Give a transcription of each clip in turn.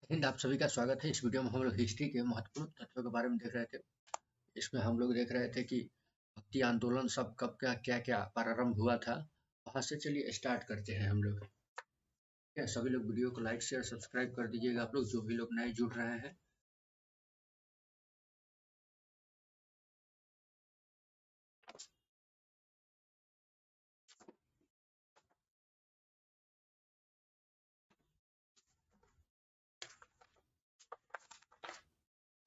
हिंद, आप सभी का स्वागत है। इस वीडियो में हम लोग हिस्ट्री के महत्वपूर्ण तथ्यों के बारे में देख रहे थे। इसमें हम लोग देख रहे थे कि भक्ति आंदोलन सब कब का क्या क्या प्रारंभ हुआ था। वहां से चलिए स्टार्ट करते हैं हम लोग। क्या सभी लोग वीडियो को लाइक शेयर सब्सक्राइब कर दीजिएगा, आप लोग जो भी लोग नए जुड़ रहे हैं।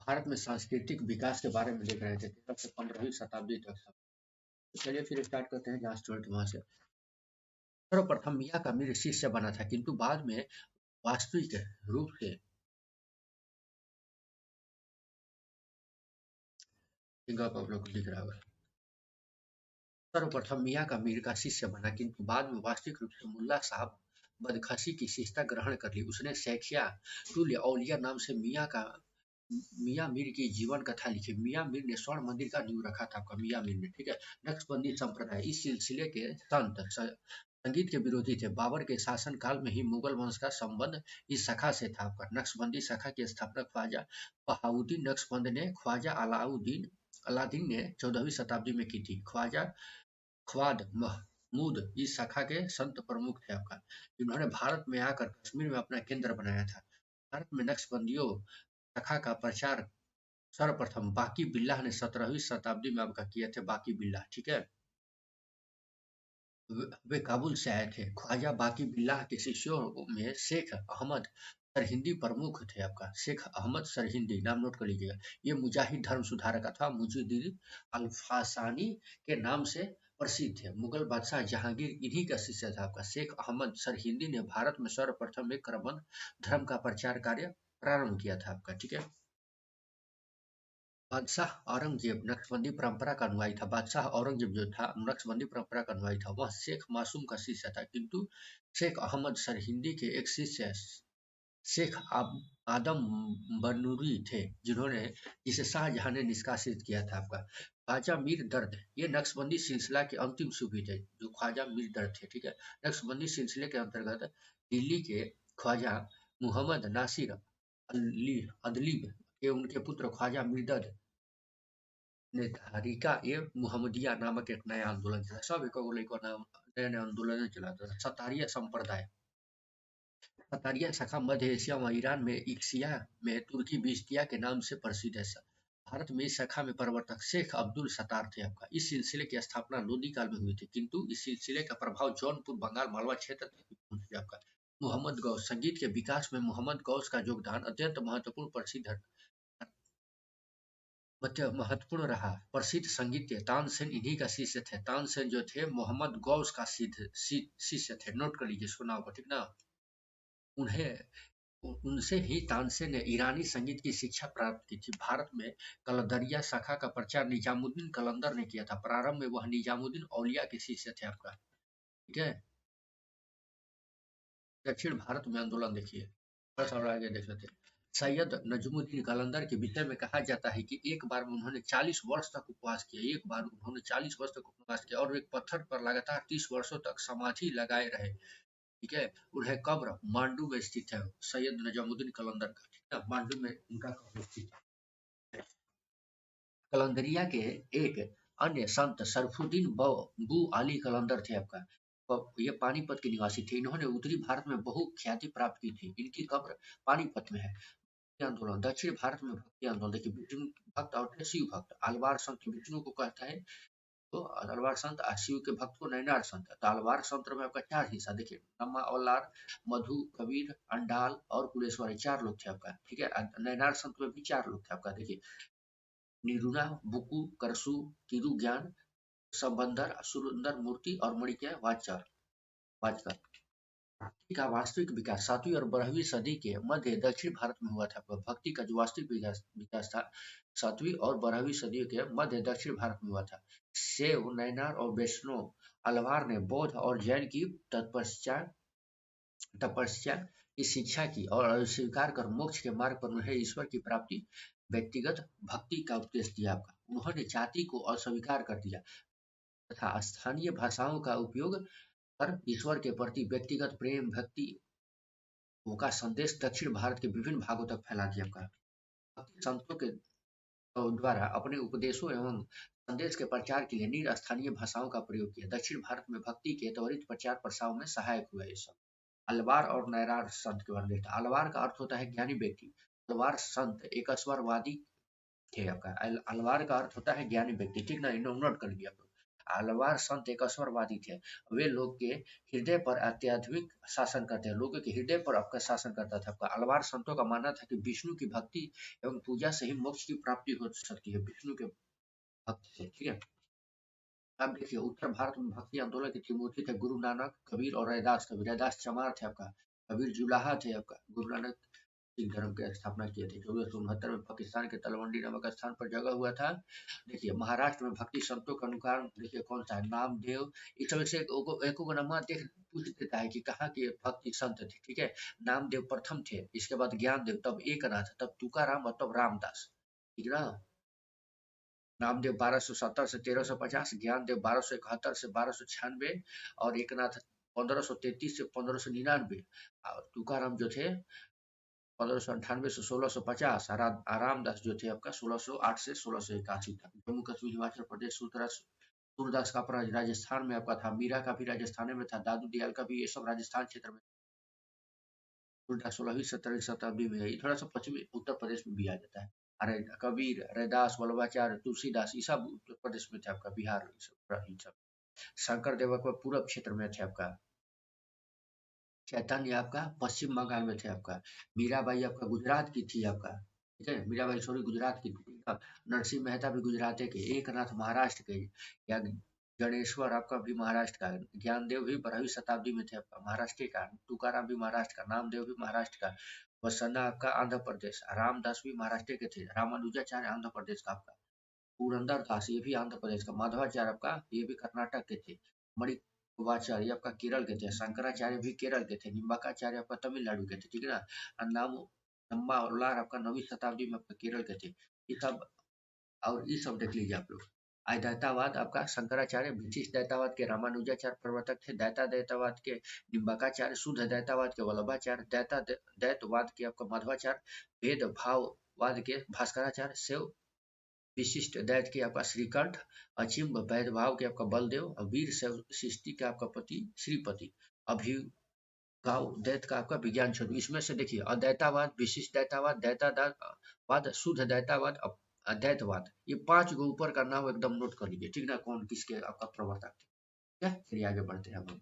भारत में सांस्कृतिक विकास के बारे में देख रहे थे 13 से 15वीं शताब्दी तक सब। तो चलिए फिर स्टार्ट करते हैं जहाँ स्टूडेंट वहां से। सर्वप्रथम मियाँ का मीर शिष्य बना था, किंतु बाद में वास्तविक रूप से आप लोग को दिख रहा होगा। सर्वप्रथम मियाँ का मीर का शिष्य बना, किंतु बाद में वास्तविक रूप से मुल्ला साहब बदखशी की शिष्टता ग्रहण कर ली। उसने सैखिया तुल्य औलिया नाम से मियाँ मीर की जीवन कथा लिखी। मियाँ मीर ने स्वर्ण मंदिर का नींव रखा था, आपका मियाँ मीर ने, ठीक है। नक्शबंदी संप्रदाय इस सिलसिले के संगीत के विरोधी थे। बाबर के शासन काल में ही मुगल वंश का संबंध इस शाखा से था। आपका नक्शबंदी शाखा की स्थापना ख्वाजा बहाउद्दीन नक्शबंद ने ख्वाजा अलाउद्दीन ने 14वीं शताब्दी में की थी। ख्वाद महमूद इस शाखा के संत प्रमुख थे आपका। इन्होंने भारत में आकर कश्मीर में अपना केंद्र बनाया था। भारत में नक्शबंदियों शाखा का प्रचार सर्वप्रथम बाकी बिल्लाह ने 17वीं शताब्दी में आपका किए थे। बाकी बिल्लाह, ठीक है। वे काबुल से आए थे। ख्वाजा बाकी बिल्लाह के शिष्यों में शेख अहमद सरहिंदी प्रमुख थे। आपका शेख अहमद सरहिंदी नाम नोट कर लीजिएगा। ये मुजाहिद धर्म सुधारक अथवा मुजुद्दीन अल्फासानी के नाम से प्रसिद्ध थे। मुगल बादशाह जहांगीर इन्हीं का शिष्य था। आपका शेख अहमद सरहिंदी ने भारत में सर्वप्रथम एक क्रमबद्ध धर्म का प्रचार कार्य प्रारंभ किया था। आपका, ठीक है। बादशाह औरंगजेब नक्शबंदी परंपरा का अनुयायी था। बादशाह औरंगजेब जो था नक्शबंदी परंपरा का अनुयायी था। वह शेख मासूम का शिष्य था, किंतु शेख अहमद सरहिंदी के एक शिष्य शेख आदम बनूरी थे, जिसे शाहजहां ने निष्कासित किया था। आपका ख्वाजा मीर दर्द ये नक्शबंदी सिलसिला के अंतिम सूफी थे, जो ख्वाजा मीर दर्द थे, ठीक है। नक्शबंदी सिलसिले के अंतर्गत दिल्ली के ख्वाजा मुहम्मद नासिर अदलीब के उनके पुत्र ख्वाजा मिर्दद ने तहरीका ए मुहम्मदिया नामक एक नया आंदोलन चला। सब एक नाम नया नया आंदोलन चलाता था। सतारिया संप्रदाय सतारिया शाखा मध्य एशिया व ईरान में इक्सिया में तुर्की बिस्तिया के नाम से प्रसिद्ध है। भारत में इस शाखा में प्रवर्तक शेख अब्दुल सत्तार थे। आपका इस सिलसिले की स्थापना लोदी काल में हुई थी, किंतु इस सिलसिले का प्रभाव जौनपुर बंगाल मालवा क्षेत्र तक भी पहुंच गया। आपका मोहम्मद गौस संगीत के विकास में मोहम्मद गौस का योगदान अत्यंत महत्वपूर्ण रहा। प्रसिद्ध संगीतज्ञ तानसेन इन्हीं का शिष्य थे। तानसेन जो थे मोहम्मद गौस का शिष्य थे। नोट कर लीजिए इसको, नाम को, ठीक ना। उनसे ही तानसेन ने ईरानी संगीत की शिक्षा प्राप्त की थी। भारत में कलंदरिया शाखा का प्रचार निजामुद्दीन कलंदर ने किया था। प्रारंभ में वह निजामुद्दीन औलिया के शिष्य थे। आपका, ठीक है। दक्षिण भारत में आंदोलन देखिए, बस और आगे देख लेते हैं। सैयद नजमुद्दीन कलंदर के विषय में कहा जाता है कि एक बार में उन्होंने 40 वर्ष तक उपवास किया। एक बार उन्होंने 40 वर्ष तक उपवास किया और एक पत्थर पर लगातार 30 वर्षों तक समाधि लगाए रहे, ठीक है। उन्हें कब्र मांडू में स्थित है, सैयद नजमुद्दीन कलंदर का, ठीक है। मांडू में उनका कब्र स्थित है। कलंदरिया के एक अन्य संत सरफुद्दीन बू अली कलंदर थे। आपका ये पानीपत के निवासी थे। इन्होंने उत्तरी भारत में बहु ख्याति प्राप्त की थी। इनकी कब्र पानीपत में है। भक्ति आंदोलन दक्षिण भारत में भक्ति आंदोलन देखिए, विष्णु भक्त और शिव भक्त। आलवार संत विष्णु को कहता है, तो अलवार संत शिव के भक्त को नैनार संत। तो अलवार संत में आपका 4 हिस्सा देखिए, नम्मा औलार, मधु, कबीर, अंडाल और कुलेश्वर, 4 लोग थे। आपका, ठीक है। नैनार संत में भी 4 लोग थे। आपका देखिए, निरुणा, बुकु, करसु, तिरु ज्ञान, संबंदर, सुंदर मूर्ति और मणिक्य वाचकर। भक्ति का वास्तविक विकास 7वीं और 12वीं सदी के मध्य दक्षिण भारत में हुआ था। भक्ति का जो वास्तविक विकास था 7वीं और 12वीं सदियों के मध्य दक्षिण भारत में हुआ था। शैव, नैनार और वैष्णव अलवार ने बौद्ध और जैन की तपस्या की शिक्षा की और अस्वीकार कर मोक्ष के मार्ग पर उन्हें ईश्वर की प्राप्ति व्यक्तिगत भक्ति का उपदेश दिया। आपका उन्होंने जाति को अस्वीकार कर दिया तथा स्थानीय भाषाओं का उपयोग पर ईश्वर के प्रति व्यक्तिगत प्रेम भक्ति उनका संदेश दक्षिण भारत के विभिन्न भागों तक फैला दिया आपका। भक्ति संतों के द्वारा अपने उपदेशों एवं संदेश के प्रचार के लिए निर स्थानीय भाषाओं का प्रयोग किया। दक्षिण भारत में भक्ति के त्वरित प्रचार प्रसार में सहायक हुआ ये सब। अलवार और नैरार संत के बारे में देखते हैं। अलवार का अर्थ होता है ज्ञानी व्यक्ति। अलवार संत एक स्वरवादी थे आपका। अलवार का अर्थ होता है ज्ञानी व्यक्ति, ठीक ना, इन्होंने नोट कर लिया आप लोग। अलवार संत एक स्वरवादी थे। वे लोग के हृदय पर अत्याधुनिक शासन करते हैं, लोगों के हृदय पर आपका शासन करता था आपका। अलवार संतों का मानना था कि विष्णु की भक्ति एवं पूजा से ही मोक्ष की प्राप्ति हो सकती है, विष्णु के भक्त से, ठीक है। अब देखिए उत्तर भारत में भक्ति आंदोलन के त्रिमूर्ति थे गुरु नानक, कबीर और रैदास। कबीर रैदास चमार थे आपका, कबीर जुलाहा थे आपका। गुरु नानक सिख धर्म की स्थापना किए थे। 1469 में पाकिस्तान के तलवंडी नामक स्थान पर जगह हुआ था। देखिए महाराष्ट्र में भक्ति संतों का अनुकार देखिए कौन सा है, नामदेव। इस समय से एक नाम देख पूछ देता है कि कहाँ के भक्ति संत थे, ठीक है। नामदेव प्रथम थे, इसके बाद ज्ञानदेव, तब एकनाथ, तब तुकाराम और तब रामदास, ठीक ना। नामदेव 1270 से 1350, ज्ञानदेव 1271 से 1296 और एकनाथ 1533 से 1599। तुकाराम जो थे 1598 से 1650। रामदास जो थे आपका 1608 से 1681 तक। जम्मू कश्मीर हिमाचल प्रदेश सूरदास का अपना राजस्थान में आपका था। मीरा का भी राजस्थान में था। दादू दयाल का भी, ये सब राजस्थान क्षेत्र में। सूरदास 16वीं 17वीं शताब्दी में है। ये थोड़ा सा पश्चिमी उत्तर प्रदेश में भी आ जाता है। अरे कबीर, रैदास, वल्लभाचार्य, तुलसीदास, ये सब उत्तर प्रदेश में थे आपका, बिहार, ये सब। शंकर देव आपका पूर्व क्षेत्र में थे आपका। चैतन्य आपका पश्चिम बंगाल में थे आपका। मीराबाई आपका गुजरात की थी आपका, ठीक है। मीराबाई सॉरी गुजरात की थी। नरसिंह मेहता भी गुजरात के। एकनाथ महाराष्ट्र के। या गणेश्वर आपका भी महाराष्ट्र का। ज्ञानदेव भी 12वीं शताब्दी में थे आपका, महाराष्ट्र का। तुकाराम भी महाराष्ट्र का। नामदेव भी महाराष्ट्र का। वसन्ना आपका आंध्र प्रदेश। रामदास भी महाराष्ट्र के थे। रामानुजाचार्य आंध्र प्रदेश का आपका। पुरंदर दास ये भी आंध्र प्रदेश का। माधवाचार्य आपका ये भी कर्नाटक के थे। मणिवाचार्य आपका केरल के थे। शंकराचार्य भी केरल के थे। निम्बाकाचार्य आपका तमिलनाडु के थे, ठीक है ना। नम्मावलार आपका 9वीं शताब्दी में आपका केरल के थे। ये सब, और ये सब देख लीजिए आप लोग। दैतावाद आपका शंकराचार्य विशिष्ट दैतावाद के रामानुजाचार्य प्रवर्तक थे। दैता दैतावाद के निम्बाकाचार्य, शुद्ध दैतावाद के वल्लभाचार्य, दैतवाद के आपका माधवाचार्य, भेद भाववाद के भास्कराचार्य, शिव विशिष्ट दैत के आपका श्रीकंठ, अचिम्ब वैधभाव के आपका बलदेव, और वीर सृष्टि का आपका पति श्रीपति, अभिगाव दैत का आपका विज्ञान छोड़। इसमें से देखिए अदैतावाद, विशिष्ट दैतावाद, दैतावाद, शुद्ध दैतावाद, अदैतवाद, ये 5 गो ऊपर का नाम एकदम नोट कर लीजिए, ठीक ना, कौन किसके आपका प्रवर्तक थे। ठीक है, चलिए आगे बढ़ते हैं हम।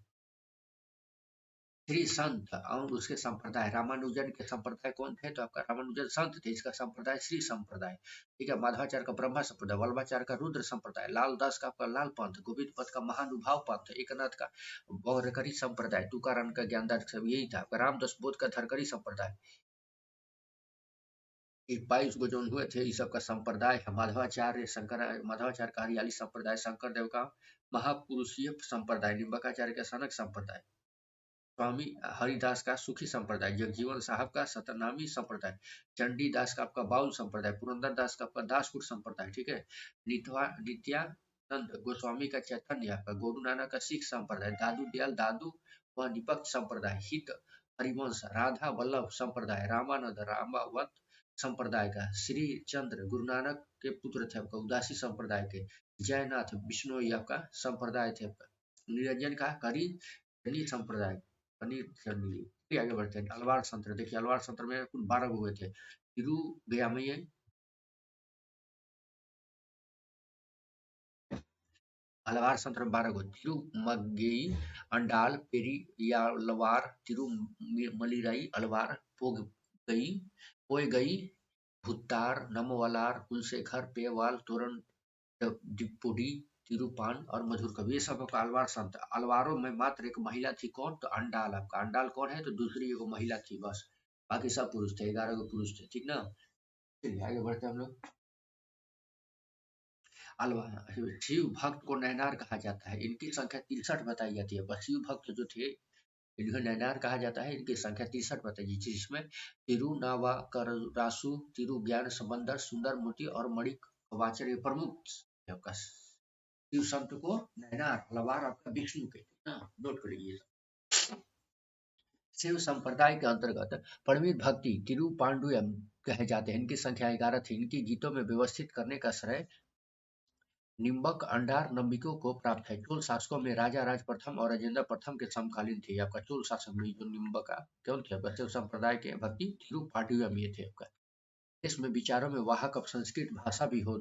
श्री संत और उसके संप्रदाय। रामानुजन के संप्रदाय कौन थे, तो आपका रामानुजन संत थे, इसका संप्रदाय श्री संप्रदाय, ठीक है। माधवाचार्य का ब्रह्मा संप्रदाय, वल्लभाचार्य का रुद्र संप्रदाय, लालदास का आपका लाल पंथ, गोविंद पथ का महानुभाव पंथ, एकनाथ का बौद्धकरी संप्रदाय, तुकाराम का ज्ञानदार सब यही था। रामदास बोध का धरकरी संप्रदाय। 22 गो जो हुए थे, इस सब का संप्रदाय है। माधवाचार्य का हरियाली संप्रदाय, शंकर देव का महापुरुषीय संप्रदाय, निम्बकाचार्य का सनक संप्रदाय, स्वामी हरिदास का सुखी संप्रदाय, जगजीवन साहब का सतनामी संप्रदाय, चंडीदास का आपका बाउल संप्रदाय, पुरंदर दास का आपका दासपुर संप्रदाय, ठीक है। नित्यानंद गोस्वामी का चैतन्य आपका, गुरु नानक का सिख संप्रदाय, दादू दयाल दादू व निपक्ष संप्रदाय, हित हरिवंश राधा वल्लभ संप्रदाय, रामानंद रामावत संप्रदाय का, श्री चंद्र गुरु नानक के पुत्र थे आपका, उदासी संप्रदाय के, जयनाथ बिश्नोई आपका संप्रदाय थे आपका, निरंजन का करी संप्रदाय, आगे बढ़ते हैं। अलवार संतर। देखिए अलवार संतर में कुल 12 हुए थे। तिरुगयामय, अलवार संतर में 12 गो। तिरुमगई, अंडाल, पेरियालवार, तिरुमलिराई, अलवार, पोयगई, भुत्तार, नमवलार, कुलशेखर, पेवाल, तोरण डिपुडी, तिरुपान और मधुर कवि, ये सब आपका अलवार संत। अलवारों में मात्र एक महिला थी, कौन, तो अंडाल। आपका अंडाल कौन है, तो दूसरी एक महिला थी बस, बाकी सब पुरुष थे, 11 गो पुरुष थे, ठीक ना। चलिए आगे बढ़ते हैं हम लोग। शिव भक्त को नैनार कहा जाता है। इनकी संख्या 63 बताई जाती है। बस शिव भक्त जो थे इन्हें नैनार कहा जाता है। इनकी संख्या 63 बताई जाती है, जिसमें तिरुनावाकरासु, तिरु ज्ञान संबंधर, सुंदर मूर्ति और मणिक वाचर प्रमुख है आपका। शिव संत को नैनार, अलवार आपका विष्णु के, नोट कर लीजिए। शिव संप्रदाय के अंतर्गत परिमित भक्ति तिरुपांडुयम कहे जाते हैं। इनकी संख्या 11 थी। इनकी गीतों में व्यवस्थित करने का श्रेय निम्बक अंडार नंबिकों को प्राप्त है। चोल शासकों में राजा राज प्रथम और राजेंद्र प्रथम के समकालीन थे। आपका चोल शासक में जो निम्बक कौन थे? आपका शिव संप्रदाय के भक्ति तिरुपांडुयम ये थे। आपका देश में विचारों में वाहक अब संस्कृत भाषा भी हो,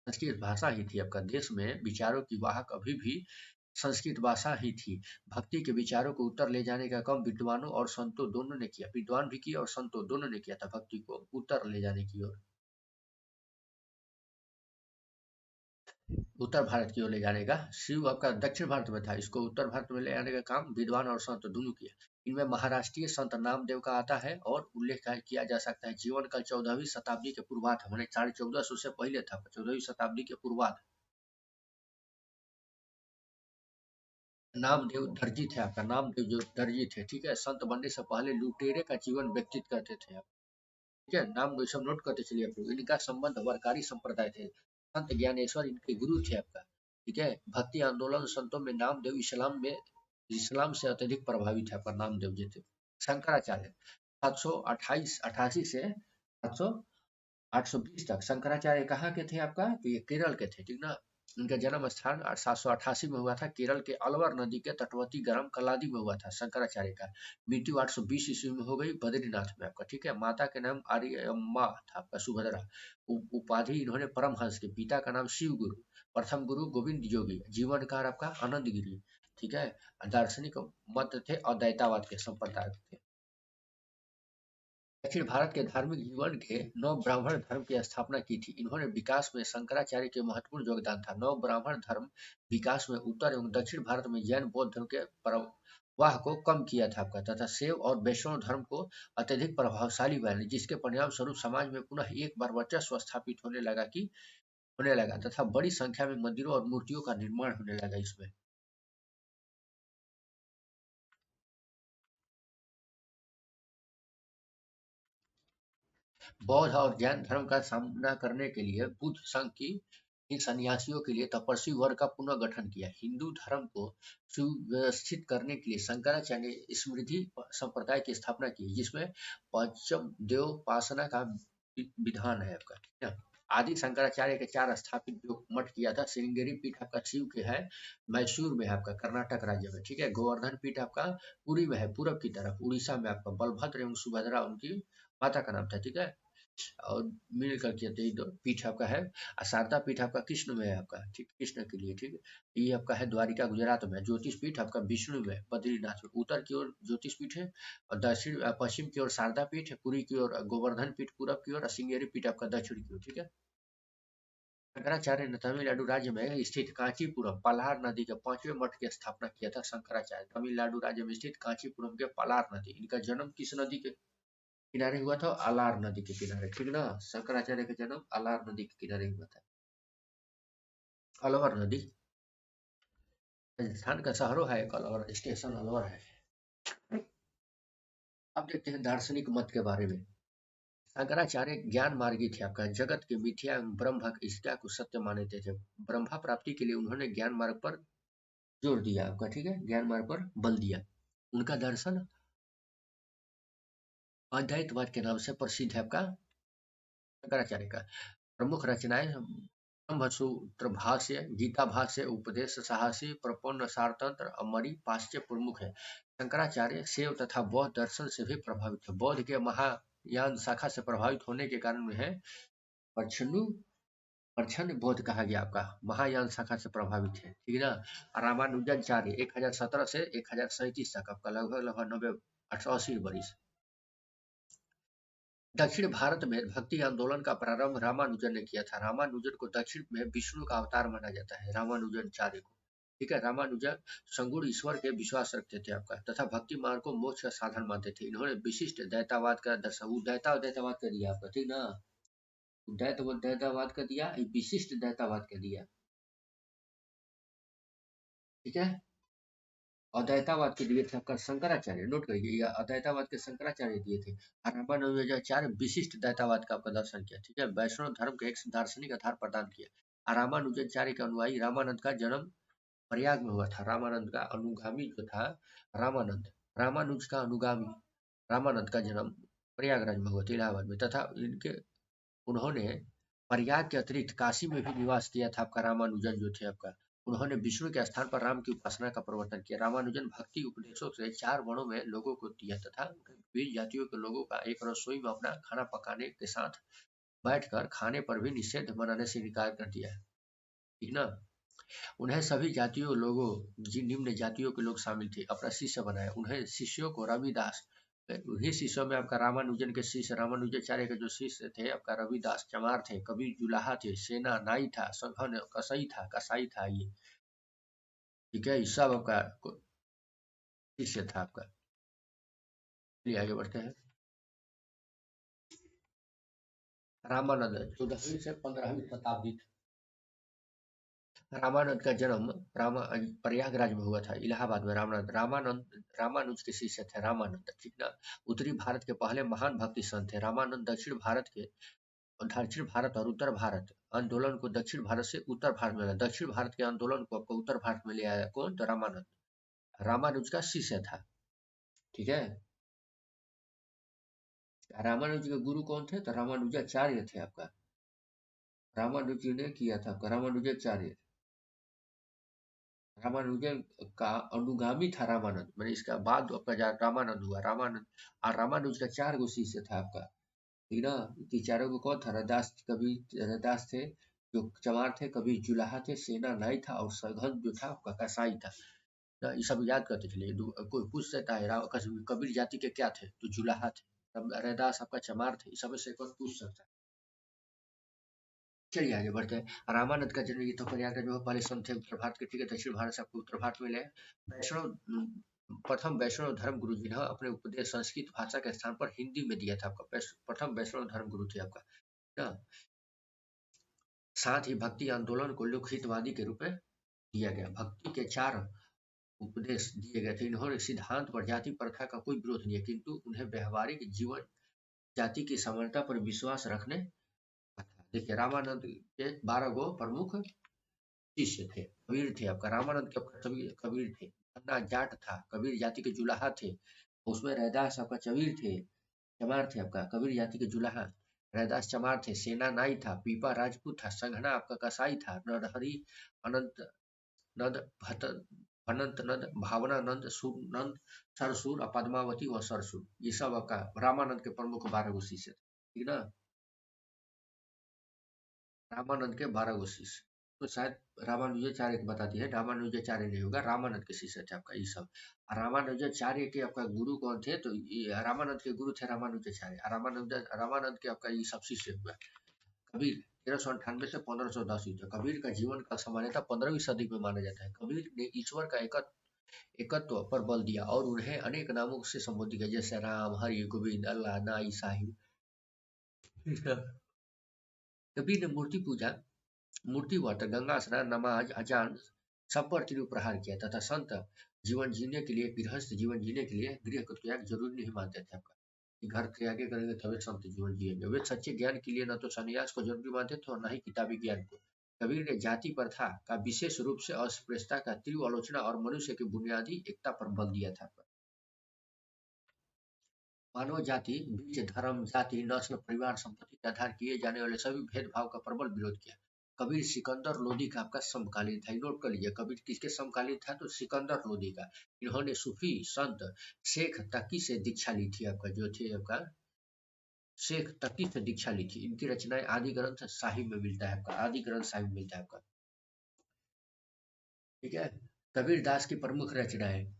संस्कृत भाषा ही थी। आपका देश में विचारों की वाहक अभी भी संस्कृत भाषा ही थी। भक्ति के विचारों को उत्तर ले जाने का काम विद्वानों और संतों दोनों ने किया। विद्वान भी किया और संतों दोनों ने किया था भक्ति को उत्तर ले जाने की ओर, उत्तर भारत की ओर ले जाने का। शिव आपका दक्षिण भारत में था, इसको उत्तर भारत में ले जाने का काम विद्वान और संत दोनों किया। इनमें महाराष्ट्रीय संत नामदेव का आता है और उल्लेख किया जा सकता है जीवन काल 14वीं शताब्दी के पूर्वार्ध, मैंने 1450 से पहले था, 14वीं शताब्दी के पूर्वार्ध। नामदेव दर्जी थे। आपका नामदेव जो दर्जी थे, ठीक है, संत बनने से पहले लुटेरे का जीवन व्यतीत करते थे। ठीक है, नाम सब नोट करते चलिए आप लोग। इनका संबंध वरकारी संप्रदाय थे। संत ज्ञानेश्वर इनके गुरु थे। आपका ठीक है, भक्ति आंदोलन संतों में नामदेव इस्लाम से अत्यधिक प्रभावित है। आपका नामदेव जी थे। शंकराचार्य 728 से 820 तक शंकराचार्य कहाँ के थे? आपका तो ये केरल के थे, ठीक ना। इनका जन्म स्थान 788 में हुआ था। केरल के अलवर नदी के तटवर्ती ग्राम कलादी में हुआ था शंकराचार्य का। मृत्यु 820 ईस्वी में हो गई बद्रीनाथ में। आपका ठीक है, माता के नाम आर्यम्मा था। आपका सुभद्रा। उपाधि इन्होंने परमहंस के। पिता का नाम शिव गुरु। प्रथम गुरु गोविंद जोगी। जीवनकार आपका आनंद गिरी। ठीक है, दार्शनिक मत थे अद्वैतावाद के संप्रदाय थे। दक्षिण भारत के धार्मिक जीवन के नव ब्राह्मण धर्म की स्थापना की थी। इन्होंने विकास में शंकराचार्य के महत्वपूर्ण योगदान था। नव ब्राह्मण धर्म विकास में उत्तर एवं दक्षिण भारत में जैन बौद्ध धर्म के प्रवाह को कम किया था। आपका तथा शैव और वैष्णव धर्म को अत्यधिक प्रभावशाली बनाया, जिसके परिणाम स्वरूप समाज में पुनः एक बार वर्चस्व स्थापित होने लगा तथा बड़ी संख्या में मंदिरों और मूर्तियों का निर्माण होने लगा। इसमें बौद्ध और जैन धर्म का सामना करने के लिए बुद्ध संघ की इन सन्यासियों के लिए तपस्वी वर्ग का पुनर्गठन किया। हिंदू धर्म को सुव्यवस्थित करने के लिए शंकराचार्य ने स्मृति संप्रदाय की स्थापना की, जिसमें पंचम देवोपासना का विधान है। आपका ठीक है। आदि शंकराचार्य के 4 स्थापित जो मठ किया था। श्रृंगेरी पीठ आपका शिव के है, मैसूर में है, आपका कर्नाटक राज्य में। ठीक है, गोवर्धन पीठ आपका पुरी में है, पूरब की तरफ उड़ीसा में। आपका बलभद्र एवं सुभद्रा उनकी माता का नाम था। ठीक है, और मिल करके पीठ आपका है। शारदा पीठ आपका कृष्ण में है। आपका ठीक, कृष्ण के लिए। ठीक, ये आपका है द्वारिका गुजरात में। ज्योतिष पीठ आपका विष्णु में बद्रीनाथ में। उत्तर की ओर ज्योतिष पीठ है और दक्षिण पश्चिम की ओर शारदा पीठ है। पूरी की ओर गोवर्धन पीठ पूरब की ओर, श्रृंगेरी पीठ आपका दक्षिण की ओर। ठीक है, शंकराचार्य ने तमिलनाडु राज्य में स्थित कांचीपुरम पलार नदी के 5वें मठ की स्थापना किया था। शंकराचार्य तमिलनाडु राज्य में स्थित कांचीपुरम के पलार नदी, इनका जन्म किस नदी के किनारे हुआ था? अलार नदी के किनारे। ठीक ना, शंकराचार्य का जन्म अलार नदी के किनारे हुआ था। अलवर नदी राजस्थान का शहरों है, एक अलवर स्टेशन अलवर है। अब देखते हैं दार्शनिक मत के बारे में। शंकराचार्य ज्ञान मार्गी थे। आपका जगत के मिथ्या एवं ब्रह्म इसका को सत्य मानते थे। ब्रह्मा प्राप्ति के लिए उन्होंने ज्ञान मार्ग पर जोर दिया। आपका ठीक है, ज्ञान मार्ग पर बल दिया। उनका दर्शन अद्वैतवाद के नाम से प्रसिद्ध है। आपका शंकराचार्य का प्रमुख रचनाएं ब्रह्मसूत्र भाष्य, गीता भाष्य, उपदेश साहसी, प्रपन्न सारतंत्र, अमरी पाश्चे प्रमुख है। शंकराचार्य शैव तथा बौद्ध दर्शन से भी प्रभावित है। बौद्ध के महायान शाखा से प्रभावित होने के कारण में है परछनु परछन बौद्ध कहा गया। आपका महायान शाखा से प्रभावित है। ठीक है ना। रामानुजाचार्य 1017 से 1037 तक। आपका लगभग लगभग 90-180 वर्ष। दक्षिण भारत में भक्ति आंदोलन का प्रारंभ रामानुजन ने किया था। रामानुजन को दक्षिण में विष्णु का अवतार माना जाता है, रामानुजाचार्य को। ठीक है, रामानुजन संगुण ईश्वर के विश्वास रखते थे। आपका तथा भक्ति मार्ग को मोक्ष का साधन मानते थे। इन्होंने विशिष्ट दैतावाद का दर्शन दैतावाद का दिया। आपका ठीक ना, दैतावाद का दिया, विशिष्ट दैतावाद का दिया। ठीक है, अद्वैतावाद के दिए थे आपका शंकराचार्य। नोट करिए, ये अद्वैतावाद के शंकराचार्य दिए थे। रामानुजाचार्य विशिष्ट दैतावाद का प्रदर्शन किया। ठीक है, वैष्णव धर्म के एक दार्शनिक आधार प्रदान किया। रामानुजाचार्य के अनुयायी रामानंद का जन्म प्रयाग में हुआ था। रामानंद का अनुगामी जो था रामानंद, रामानुज का अनुगामी रामानंद का जन्म प्रयागराज में हुआ था, इलाहाबाद में, तथा इनके उन्होंने प्रयाग के अतिरिक्त काशी में भी निवास किया था आपका रामानुजन जो थे आपका। उन्होंने विष्णु के स्थान पर राम की उपासना का प्रवर्तन किया। रामानुजन भक्ति उपदेशों से 4 वर्णों में लोगों को दिया तथा विभिन्न जातियों के लोगों का एक रसोई में अपना खाना पकाने के साथ बैठकर खाने पर भी निषेध मनाने से इनकार कर दिया है। ठीक ना? उन्हें सभी जातियों लोगों जिन निम्न जातियों के लोग शामिल थे अपना शिष्य बनाया। उन्हें शिष्यों को रविदास, उन्हीं शिष्यों में आपका रामानुजन के शिष्य रामानुजाचार्य के जो शिष्य थे आपका रविदास चमार थे, कबीर जुलाहा थे, सेना नाई था, सघन कसाई था ये। ठीक है, ये सब आपका शिष्य था आपका। चलिए आगे बढ़ते हैं। रामानंद 14वीं से 15वीं शताब्दी। रामानंद का जन्म प्रयागराज में हुआ था, इलाहाबाद में। रामानुज के शिष्य थे रामानंद। ठीक ना? उत्तरी भारत के पहले महान भक्ति संत थे। रामानंद दक्षिण भारत और उत्तर भारत आंदोलन को दक्षिण भारत से उत्तर भारत में लाया। दक्षिण भारत के आंदोलन को आपको उत्तर भारत में ले आया कौन? तो रामानंद रामानुज का शिष्य था। ठीक है, रामानुज के गुरु कौन थे? तो रामानुजाचार्य थे आपका। रामानुज जी ने किया था आपका रामानुजाचार्य। रामानुजन का अनुगामी था रामानंद, मैंने इसका बाद आपका रामानंद हुआ। रामानुज का 4 गो शिष्य था आपका। ठीक ना? कि चारों को कौन था? रैदास थे जो चमार थे, कबीर जुलाहा थे, सेना नाई था, और सघन जो था आपका कसाई था। ना ये सब याद करते चलिए। कोई पूछ सकता है कबीर जाति के क्या थे? तो जुलाहा थे। रैदास आपका चमार थे। इस सब में से कौन पूछ सकता है? चलिए आगे बढ़ते हैं। रामानंद का जन्म ये तो प्रयागराज में हुआ। पहले संत थे उत्तर भारत के। ठीक है, दक्षिण भारत से आपको उत्तर भारत में ले आए। प्रथम वैष्णव धर्म गुरु जिन्हें अपने उपदेश संस्कृत भाषा के स्थान पर हिंदी में दिया था आपका। प्रथम वैष्णव धर्म गुरु थे आपका ना। साथ ही भक्ति आंदोलन को लोकहितवादी के रूप में दिया गया। भक्ति के 4 उपदेश दिए गए थे। इन्होंने सिद्धांत पर जाति प्रथा का कोई विरोध नहीं है, किंतु उन्हें व्यवहारिक जीवन जाति की समानता पर विश्वास रखने का था। देखिए, रामानंद के 12 गो प्रमुख शिष्य थे। कबीर थे आपका। रामानंद के कबीर थे। अन्ना जाट था, कबीर जाति के जुलाहा थे। उसमें रैदास आपका चमार थे आपका, कबीर जाति के जुलाहा। रैदास चमार थे। सेना नाई था, पीपा राजपूत था, संघना आपका कसाई था, नरहरि अनंत नंद अनंत नंद, भावनानंद, सुरनंद, सरसूर और पद्मावती व सरसूर। ये सब आपका रामानंद के प्रमुख 12 गो शिष्य थे। ठीक ना? रामानंद के 12 गो शिष्य। तो शायद रामानुजाचार्य की बताती है, रामानुजाचार्य नहीं होगा, रामानंद के शिष्य थे आपका ये सब। रामानुजाचार्य के आपका गुरु कौन थे? तो ये रामानंद के गुरु थे रामानुजाचार्य। रामानंद के आपका ये सब शिष्य हुआ। कबीर 1398 से 1510 ईस्वी। कबीर का जीवन का सामान्यतः 15वीं सदी में माना जाता है। कबीर ने ईश्वर का एकत्व पर बल दिया और उन्हें अनेक नामों से संबोधित किया, जैसे राम, हरि, गोविंद, अल्लाह, नाई, साहिब। कबीर ने मूर्ति व्रत, गंगा स्नान, नमाज, अजान सब पर तीव्र प्रहार किया तथा संत जीवन जीने के लिए, गृहस्थ जीवन जीने के लिए गृह को त्याग जरूरी नहीं मानते थे आपका। कि घर त्यागे करेंगे तभी संत जीवन जिएंगे। वे सच्चे ज्ञान के लिए न तो संन्यास को जरूरी मानते थे और न ही किताबी ज्ञान को। कबीर ने जाति प्रथा का विशेष रूप से अस्पृश्यता का तीव्र आलोचना और मनुष्य की बुनियादी एकता पर बल दिया था। मानव जाति बीच धर्म, जाति, नस्ल, परिवार, संपत्ति के आधार किए जाने वाले सभी भेदभाव का प्रबल विरोध किया। कबीर सिकंदर लोदी का आपका समकालीन था। नोट कर लीजिए, कबीर किसके समकालीन था? तो सिकंदर लोदी का। इन्होंने सूफी संत शेख तकी से दीक्षा ली थी आपका, जो थे आपका शेख तकी से दीक्षा ली थी। इनकी रचनाएं आदि ग्रंथ साहिब में मिलता है आपका, आदि ग्रंथ साहिब में मिलता है आपका। ठीक है, कबीर दास की प्रमुख रचनाएं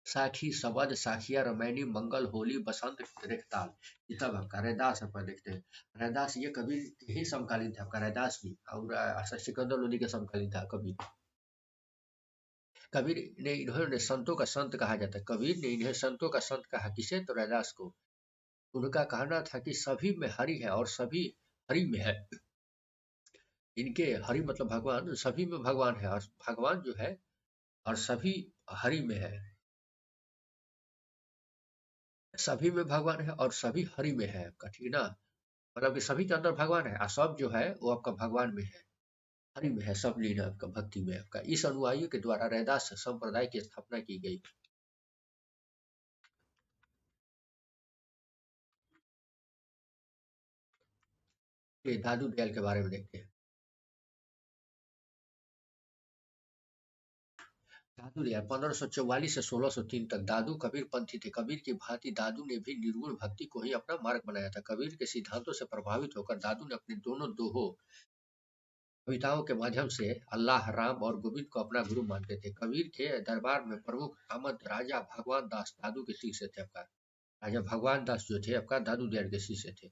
साखी, शबद, साखिया, रामायणी, मंगल, होली, बसंत, रेखताल। ये सब आपका रैदास अपन देखते हैं। रैदास ये कबीर के ही समकालीन था आपका, रैदास भी। और सिकंदर लोदी के समकालीन था कबीर। कबीर ने इन्होंने संतों का संत कहा जाता है। कबीर ने इन्हें संतों का संत कहा, किसे? तो रैदास को। उनका कहना था कि सभी में हरि है और सभी हरि में है। इनके हरि मतलब भगवान, सभी में भगवान है और भगवान जो है और सभी हरि में है। सभी में भगवान है और सभी हरि में है आपका। ठीक ना? मतलब कि सभी के अंदर भगवान है और सब जो है वो आपका भगवान में है। हरि में है, सब लीन है आपका भक्ति में आपका। इस अनुयायियों के द्वारा रैदास संप्रदाय की स्थापना की गई। ये दादू दयाल के बारे में देखते हैं। दादू दयाल 1544 से 1603 तक दादू कबीर पंथी थे। कबीर की भांति दादू ने भी निर्गुण भक्ति को ही अपना मार्ग बनाया था। कबीर के सिद्धांतों से प्रभावित होकर दादू ने अपने दोनों दोहों कविताओं के माध्यम से अल्लाह, राम और गोविंद को अपना गुरु मानते थे। कबीर के दरबार में प्रमुख सामंत राजा भगवान दास दादू के शिष्य थे आपका। राजा भगवान दास जो थे आपका दादू दयाल के शिष्य थे।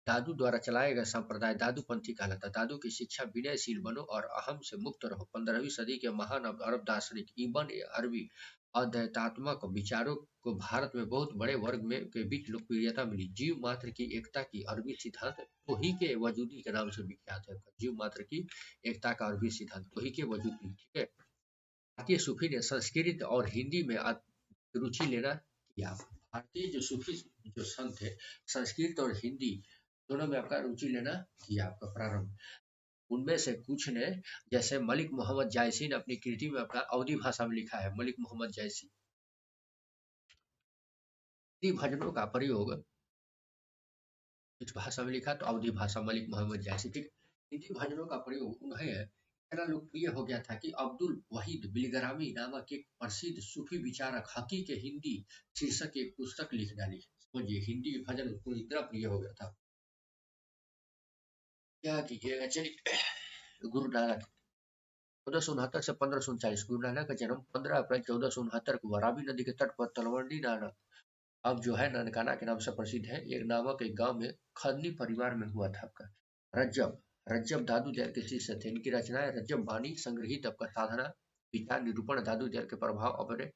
दादू द्वारा चलाया गया संप्रदाय दादू पंथी कहलाता। दादू की शिक्षा विनयशील बनो और अहम से मुक्त रहो 15वीं सदी के महान अरब दार्शनिक इब्न अरबी अद्वैतात्मक विचारों को भारत में बहुत बड़े वर्ग में के बीच लोकप्रियता मिली। जीव मात्र की एकता की अरबी सिद्धांत तोही के वजूदी के नाम से विख्यात है। जीव मात्र की एकता का अरबी सिद्धांत तोही के वजूदी, ठीक है। भारतीय सूफी ने संस्कृत और हिंदी में रुचि लेना किया। भारतीय जो सूफी जो संत थे, संस्कृत और हिंदी दोनों में आपका रुचि लेना किया आपका प्रारंभ। उनमें से कुछ ने, जैसे मलिक मोहम्मद जायसी ने अपनी कृति में आपका अवधी भाषा में लिखा है। मलिक मोहम्मद जायसी हिंदी भजनों का प्रयोग इस भाषा में लिखा, तो अवधी भाषा मलिक मोहम्मद जायसी, ठीक। हिंदी भजनों का प्रयोग उन्हें इतना लोकप्रिय हो गया था कि अब्दुल वहीद बिलग्रामी नामक एक प्रसिद्ध सूफी विचारक हकी के हिंदी शीर्षक की एक पुस्तक लिख डाली। समझिए, हिंदी भजन उनको इतना प्रिय हो गया था। क्या कीजिएगा, चलिए। गुरु नानक 1469 से 1539। गुरु नानक का जन्म 15 अप्रैल 1469 को हुआ। रावी नदी के तट पर तलवंडी नानक, अब जो है ननकाना के नाम से प्रसिद्ध है, एक नामक एक गांव में खदनी परिवार में हुआ था आपका। रज्जब रज्जब दादू दयाल के शिष्य थे। इनकी रचनाएं रज्जब बानी संग्रहित आपका साधना विचार निरूपण दादू दयाल के प्रभाव अपने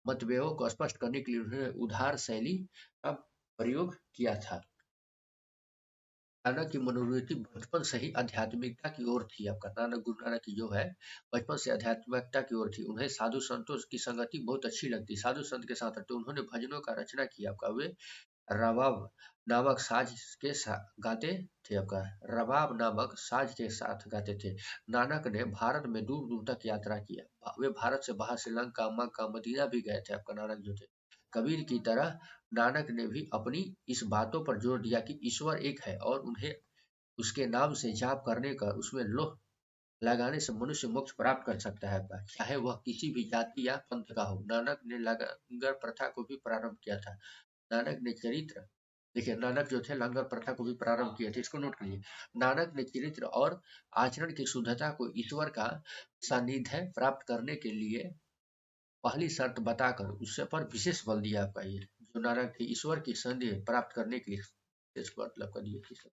मतभेदों को स्पष्ट करने के लिए उन्होंने उदार शैली का प्रयोग किया था। नानक की मनोवृत्ति बचपन से ही आध्यात्मिकता की ओर थी आपका। नानक गुरु नानक की जो है बचपन से आध्यात्मिकता की ओर थी। उन्हें साधु संतों की संगति बहुत अच्छी लगती। साधु संत के साथ रहते उन्होंने भजनों का रचना किया आपका। वे रबाब नामक साज के गाते थे आपका। रबाब नामक साज के साथ गाते थे। नानक ने भारत में दूर दूर तक यात्रा किया। वे भारत से बाहर श्रीलंका, मक्का, मदीना भी गए थे आपका। नानक जो थे, कबीर की तरह नानक ने भी अपनी इस बातों पर जोर दिया कि ईश्वर एक है और उन्हें उसके नाम से जाप करने का उसमें लोह लगाने से मनुष्य मोक्ष प्राप्त कर सकता है, चाहे वह किसी भी जाति या पंथ का हो। नानक ने लंगर प्रथा को भी प्रारंभ किया था। नानक ने चरित्र, देखिए नानक जो थे लंगर प्रथा को भी प्रारंभ किया था, इसको नोट करिए। नानक ने चरित्र और आचरण की शुद्धता को ईश्वर का सानिध्य प्राप्त करने के लिए पहली शर्त बताकर उससे पर विशेष बल दिया आपका। ये जो नानक थे ईश्वर की संदेह प्राप्त करने के लिए विशेष मतलब कर दिए।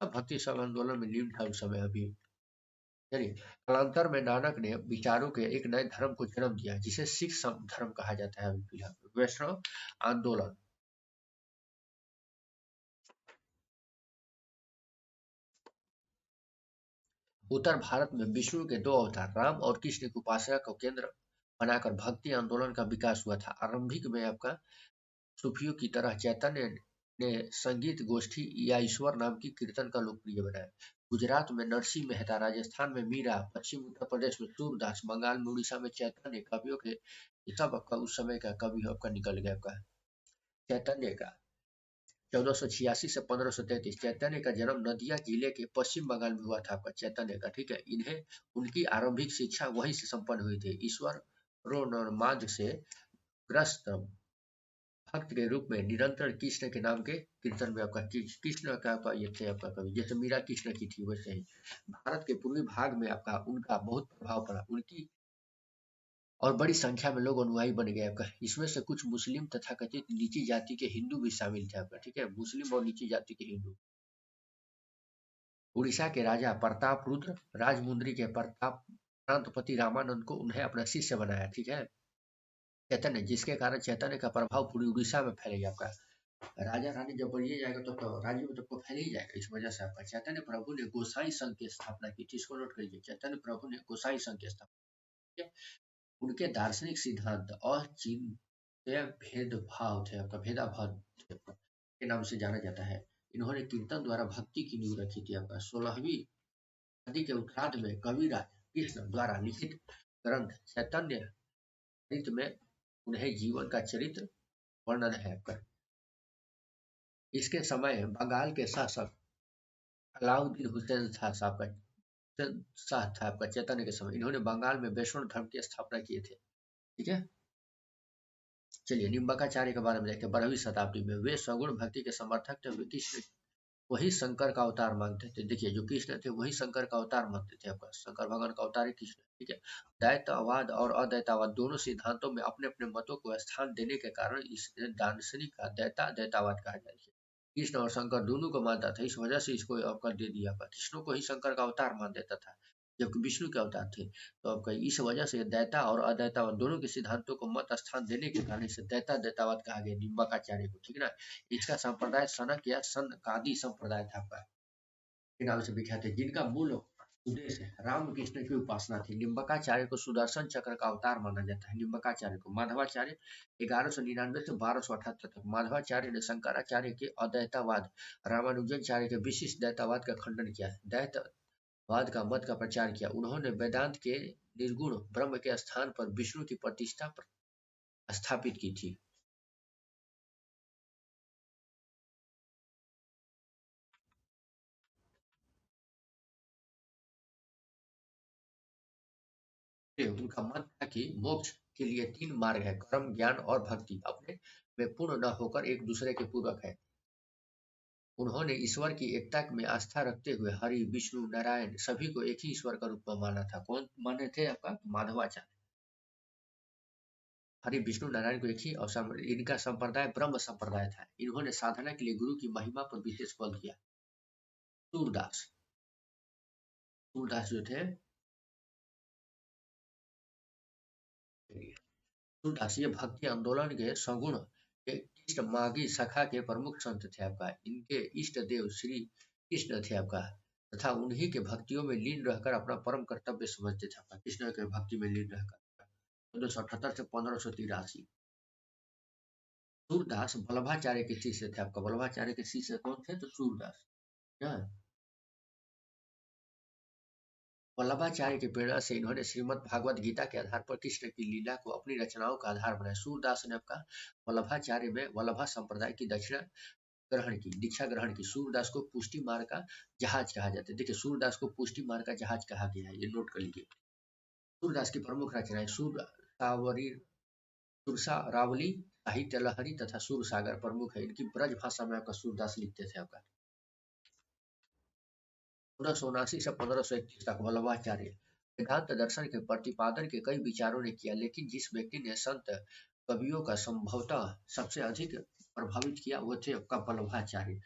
अब भक्ति सब आंदोलन में लीन था उस समय अभी। चलिए, कालांतर में नानक ने विचारों के एक नए धर्म को जन्म दिया जिसे सिख धर्म कहा जाता है अभी फिलहाल। वैष्णव आंदोलन उत्तर भारत में विष्णु के दो अवतार राम और कृष्ण की उपासना को केंद्र बनाकर भक्ति आंदोलन का विकास हुआ था। आरंभिक में आपका सूफियों की तरह चैतन्य ने संगीत गोष्ठी या ईश्वर नाम की कीर्तन का लोकप्रिय बनाया। गुजरात में नरसिंह मेहता, राजस्थान में मीरा, पश्चिम उत्तर प्रदेश में सूरदास, बंगाल में उड़ीसा में चैतन्य कवियों के ये सब आपका उस समय का कवि आपका निकल गया आपका। चैतन्य का 1486 से 1533। चैतन्य का जन्म नदिया जिले के पश्चिम बंगाल में हुआ था आपका चैतन्य का, ठीक है। इन्हें उनकी आरंभिक शिक्षा वहीं से संपन्न हुई थी। ईश्वर रोन्माद से ग्रस्त भक्त के रूप में निरंतर कृष्ण के नाम के कीर्तन में आपका कृष्ण का ये थे आपका कवि, जैसे मीरा कृष्ण की थी वैसे ही। भारत के पूर्वी भाग में आपका उनका बहुत प्रभाव पड़ा। उनकी और बड़ी संख्या में लोग अनुयायी बन गए आपका। इसमें से कुछ मुस्लिम तथा कथित नीची जाति के हिंदू भी शामिल थे आपका, ठीक है। मुस्लिम और नीची जाति के हिंदू। उड़ीसा के राजा प्रताप रुद्र राजमुंद्री के प्रताप प्रांतपति रामानंद को उन्हें अपना शिष्य बनाया, ठीक है। चैतन्य, जिसके कारण चैतन्य का प्रभाव पूरी उड़ीसा में फैल गया आपका। राजा रानी जब बढ़िए जाएगा तो राज्य में तो फैल ही जाएगा। इस वजह से आपका चैतन्य प्रभु ने गोसाई संघ की स्थापना की थी, इसको नोट करिए। चैतन्य प्रभु ने गोसाई संघ की स्थापना की। उनके दार्शनिक सिद्धांत अचिंत्य भेदभाव थे आपका, भेदाभाव थे आपका, के नाम से जाना जाता है। इन्होंने कीर्तन द्वारा भक्ति की नींव रखी थी आपका। 16वीं आदि के उत्तरार्ध में कविराज कृष्ण द्वारा लिखित ग्रंथ चैतन्य चरित में उन्हें जीवन का चरित्र वर्णन है। इसके समय बंगाल के शासक अलाउद्दीन हुसैन शाह साहब का शाह था आपका चैतन्य के समय। इन्होंने बंगाल में वैष्णव धर्म की स्थापना किए थे। ठीक है, चलिए निम्बकाचार्य के बारे में देखते हैं। 12वीं शताब्दी में वे सगुण भक्ति के समर्थक थे। वे कृष्ण वही शंकर का अवतार मानते थे। देखिए जो कृष्ण थे वही शंकर का अवतार मानते थे। आपका शंकर भगवान का अवतार है कृष्ण। ठीक है, दैतवाद और अदैतवाद दोनों सिद्धांतों में अपने अपने मतों को स्थान देने के कारण इस दार्शनिक का दैतवाद कहा जाता है। कृष्ण और शंकर दोनों को मानता था, इस वजह से इसको आपका दे दिया। कृष्ण को ही शंकर का अवतार मान देता था जबकि विष्णु के अवतार थे। तो आपका इस वजह से दैता और अदैतावाद दोनों के सिद्धांतों को मत स्थान देने के कारण इसे दैतावाद कहा गया निम्बकाचार्य को। ठीक है ना, इसका संप्रदाय सनक या सनकादि संप्रदाय था आपका, के नाम से विख्यात है, जिनका मूल उद्देश्य राम कृष्ण की उपासना थी। निम्बकाचार्य को सुदर्शन चक्र का अवतार माना जाता है। निम्बकाचार्य को माधवाचार्य 1199 से 1278 तक। माधवाचार्य ने शंकराचार्य के अद्वैतवाद, रामानुजाचार्य के विशिष्ट दैतवाद का खंडन किया। दैतवाद का मत का प्रचार किया। उन्होंने वेदांत के निर्गुण ब्रह्म के स्थान पर विष्णु की प्रतिष्ठा स्थापित की थी। उनका मत था कि मोक्ष के लिए 3 मार्ग है, कर्म, ज्ञान और भक्ति। अपने में पूर्ण न होकर एक दूसरे के पूरक है। उन्होंने ईश्वर की एकता में आस्था रखते हुए हरि, विष्णु, नारायण सभी को एक ही ईश्वर का रूप में माना था। कौन माने थे? आपका माधवाचार्य। हरि, विष्णु, नारायण को एक ही, और इनका संप्रदाय ब्रह्म संप्रदाय था। इन्होंने साधना के लिए गुरु की महिमा पर विशेष बल दिया। सूरदास, सूरदास जो थे, सूरदास ये भक्ति आंदोलन के सगुण के इष्ट मागी शाखा के प्रमुख संत थे। आपका इनके इष्ट देव श्री कृष्ण थे आपका, तथा उन्हीं के भक्तियों में लीन रहकर अपना परम कर्तव्य समझते थे। आपका कृष्ण के भक्ति में लीन रहकर 1578 से 1583। सूरदास वल्लभाचार्य के शिष्य थे। आपका वल्लभाचार्य के शिष्य कौन थे? तो सूरदास। वल्लभाचार्य की प्रेरणा से इन्होंने श्रीमद् भागवत गीता के आधार पर कृष्ण की लीला को अपनी रचनाओं का आधार बनाया। सूरदास ने आपका वल्लभाचार्य में वल्लभा संप्रदाय की दीक्षा ग्रहण की। सूरदास को पुष्टि मार्ग का जहाज कहा जाता है। देखिए सूरदास को पुष्टि मार्ग का जहाज कहा गया है, ये नोट कर लीजिए। सूरदास की प्रमुख रचनाएं सुरसा रावली, साहित्य लहरी तथा सूर सागर प्रमुख है। इनकी ब्रज भाषा में आपका सूरदास लिखते थे। आपका 1579 से 1531 तक वल्लभाचार्य वेदांत दर्शन के प्रतिपादन के कई विचारों ने किया, लेकिन जिस व्यक्ति ने संत कवियों का संभवतः सबसे अधिक प्रभावित किया वो थे आपका वल्लभाचार्य।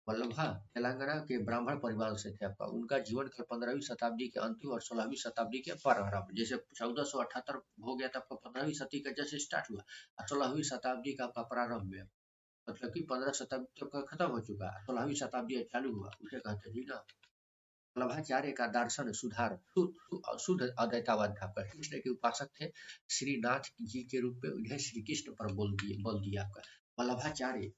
वल्लभा तेलंगाना के ब्राह्मण परिवार से थे। आपका उनका जीवन काल 15वीं शताब्दी के अंतिम और 16वीं शताब्दी के प्रारंभ, जैसे 1478 हो गया था आपका, 15वीं शताब्दी का जैसे स्टार्ट हुआ और 16वीं शताब्दी का आपका प्रारंभ में, मतलब कि 15 शताब्दी तक खत्म हो चुका है, 16वीं शताब्दी चालू हुआ, उसे कहते थे ना। वल्लभाचार्य का दर्शन शुद्ध अद्वैतवाद था। कृष्ण के उपासक थे। श्रीनाथ जी के रूप में उन्हें श्री कृष्ण पर बोल दिया आपका। वल्लभाचार्य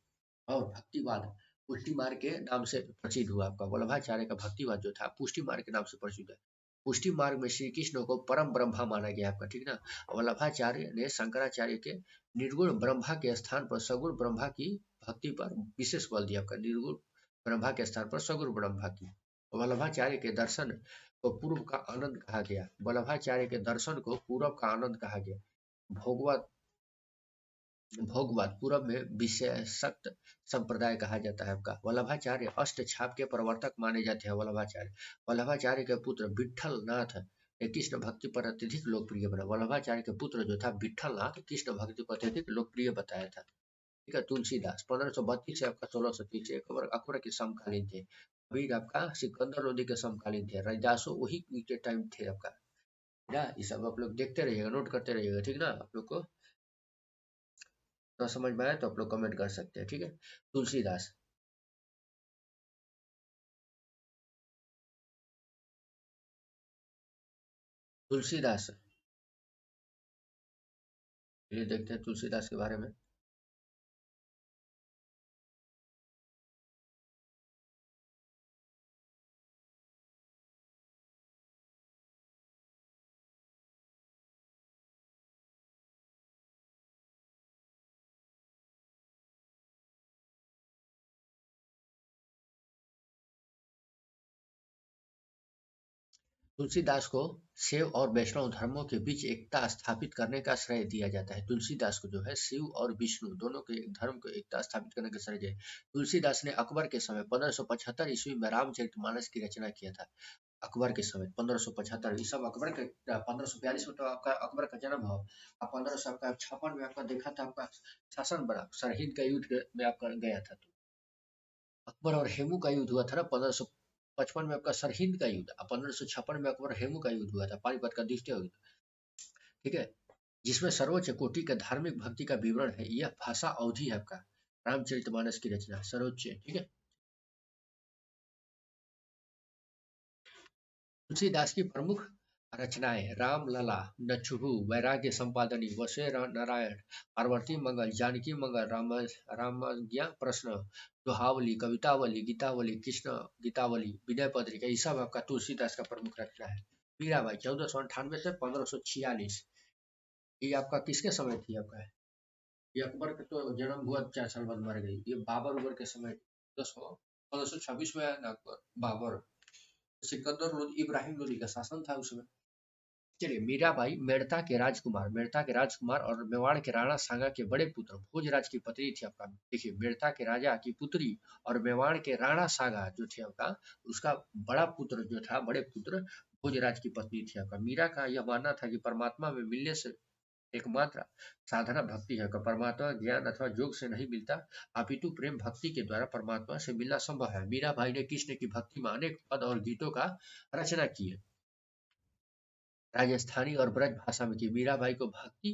और भक्तिवाद पुष्टि मार्ग के नाम से प्रसिद्ध हुआ। आपका वल्लभाचार्य का भक्तिवाद जो था पुष्टि मार्ग के नाम से प्रसिद्ध है। पुष्टि मार्ग में श्री कृष्ण को परम ब्रह्मा माना गया। आपका ठीक ना। वल्लभाचार्य ने शंकराचार्य के निर्गुण ब्रह्मा के स्थान पर सगुण ब्रह्मा की भक्ति पर विशेष बल दिया। आपका निर्गुण ब्रह्मा के स्थान पर सगुण ब्रह्मा की। वल्लभाचार्य के दर्शन को पूर्व का आनंद कहा गया। वल्लभाचार्य के दर्शन को पूर्व का आनंद कहा गया। भोगवत भोगवाद पूर्व में विशेषक्त संप्रदाय कहा जाता है। आपका वल्लभाचार्य अष्ट छाप के प्रवर्तक माने जाते हैं। वल्लभाचार्य के पुत्र विठल नाथ ने कृष्ण भक्ति पर अत्यधिक लोकप्रिय बना। वल्लभाचार्य के पुत्र जो था विठल नाथ कृष्ण भक्ति पर अत्यधिक लोकप्रिय बताया था। ठीक है। तुलसीदास 1532 से आपका 1630 अकबर के समकालीन थे। कबीर आपका सिकंदर लोदी के समकालीन थे। रविदासो वही के टाइम थे आपका। ये सब आप लोग देखते रहिएगा, नोट करते रहिएगा, ठीक ना। आप लोग को ना समझ में आए तो आप लोग कमेंट कर सकते हैं। ठीक है। तुलसीदास, तुलसीदास ये देखते हैं तुलसीदास के बारे में। तुलसीदास को शैव और वैष्णव धर्मों के बीच एकता स्थापित करने का श्रेय दिया जाता है। तुलसीदास को जो है शिव और विष्णु दोनों के धर्म को एकता स्थापित करने का श्रेय दिया। तुलसीदास ने अकबर के समय 1575 ईस्वी में रामचरितमानस की रचना किया था। अकबर के समय 1575, ये सब अकबर के 1542 में तो आपका अकबर का जन्म हुआ। अब 1556 में आपका देखा था, आपका शासन बना, सरहिंद का युद्ध में आपका गया था। तो अकबर और हेमू का युद्ध हुआ था ना 1555 में, आपका सरहिंद का युद्ध। 1556 में अकबर हेमू का युद्ध हुआ था, पानीपत का द्वितीय युद्ध। ठीक है, जिसमें सर्वोच्च कोटि का धार्मिक भक्ति का विवरण है। यह भाषा अवधि है आपका रामचरितमानस की रचना सर्वोच्च। ठीक है, तुलसीदास की प्रमुख रचनाएं रामलला, नच्छुभु, वैराग्य संपादनी, वशे नारायण, पार्वती मंगल, जानकी मंगल, रामज्ञा प्रश्न, दोहावली, कवितावली, गीतावली, कृष्ण गीतावली, विनय पत्रिका, ये सब आपका तुलसीदास का प्रमुख रचना है। मीराबाई 1498 से 1546, ये आपका किसके समय थी आपका? ये अकबर का तो जन्म हुआ 4 साल बाद मर गई। ये बाबर उबर के समय 1526 में आया ना अकबर, बाबर। सिकंदर लोदी, इब्राहिम लोदी का शासन था उसमें। चलिए, मीराबाई मेड़ता के राजकुमार और मेवाड़ के राणा सांगा के बड़े पुत्र भोजराज की पत्नी थी आपका। देखिए, मेड़ता के राजा की पुत्री और मेवाड़ के राणा सांगा जो थे आपका, उसका बड़ा पुत्र जो था, बड़े पुत्र भोजराज की पत्नी थी आपका। मीरा का यह मानना था कि परमात्मा में मिलने से एकमात्र साधना भक्ति है। परमात्मा ज्ञान अथवा योग से नहीं मिलता, अपितु प्रेम भक्ति के द्वारा परमात्मा से मिलना संभव है। मीरा भाई ने कृष्ण की भक्ति में अनेक पद और गीतों का रचना की है। राजस्थानी और ब्रज भाषा में की। मीराबाई को भक्ति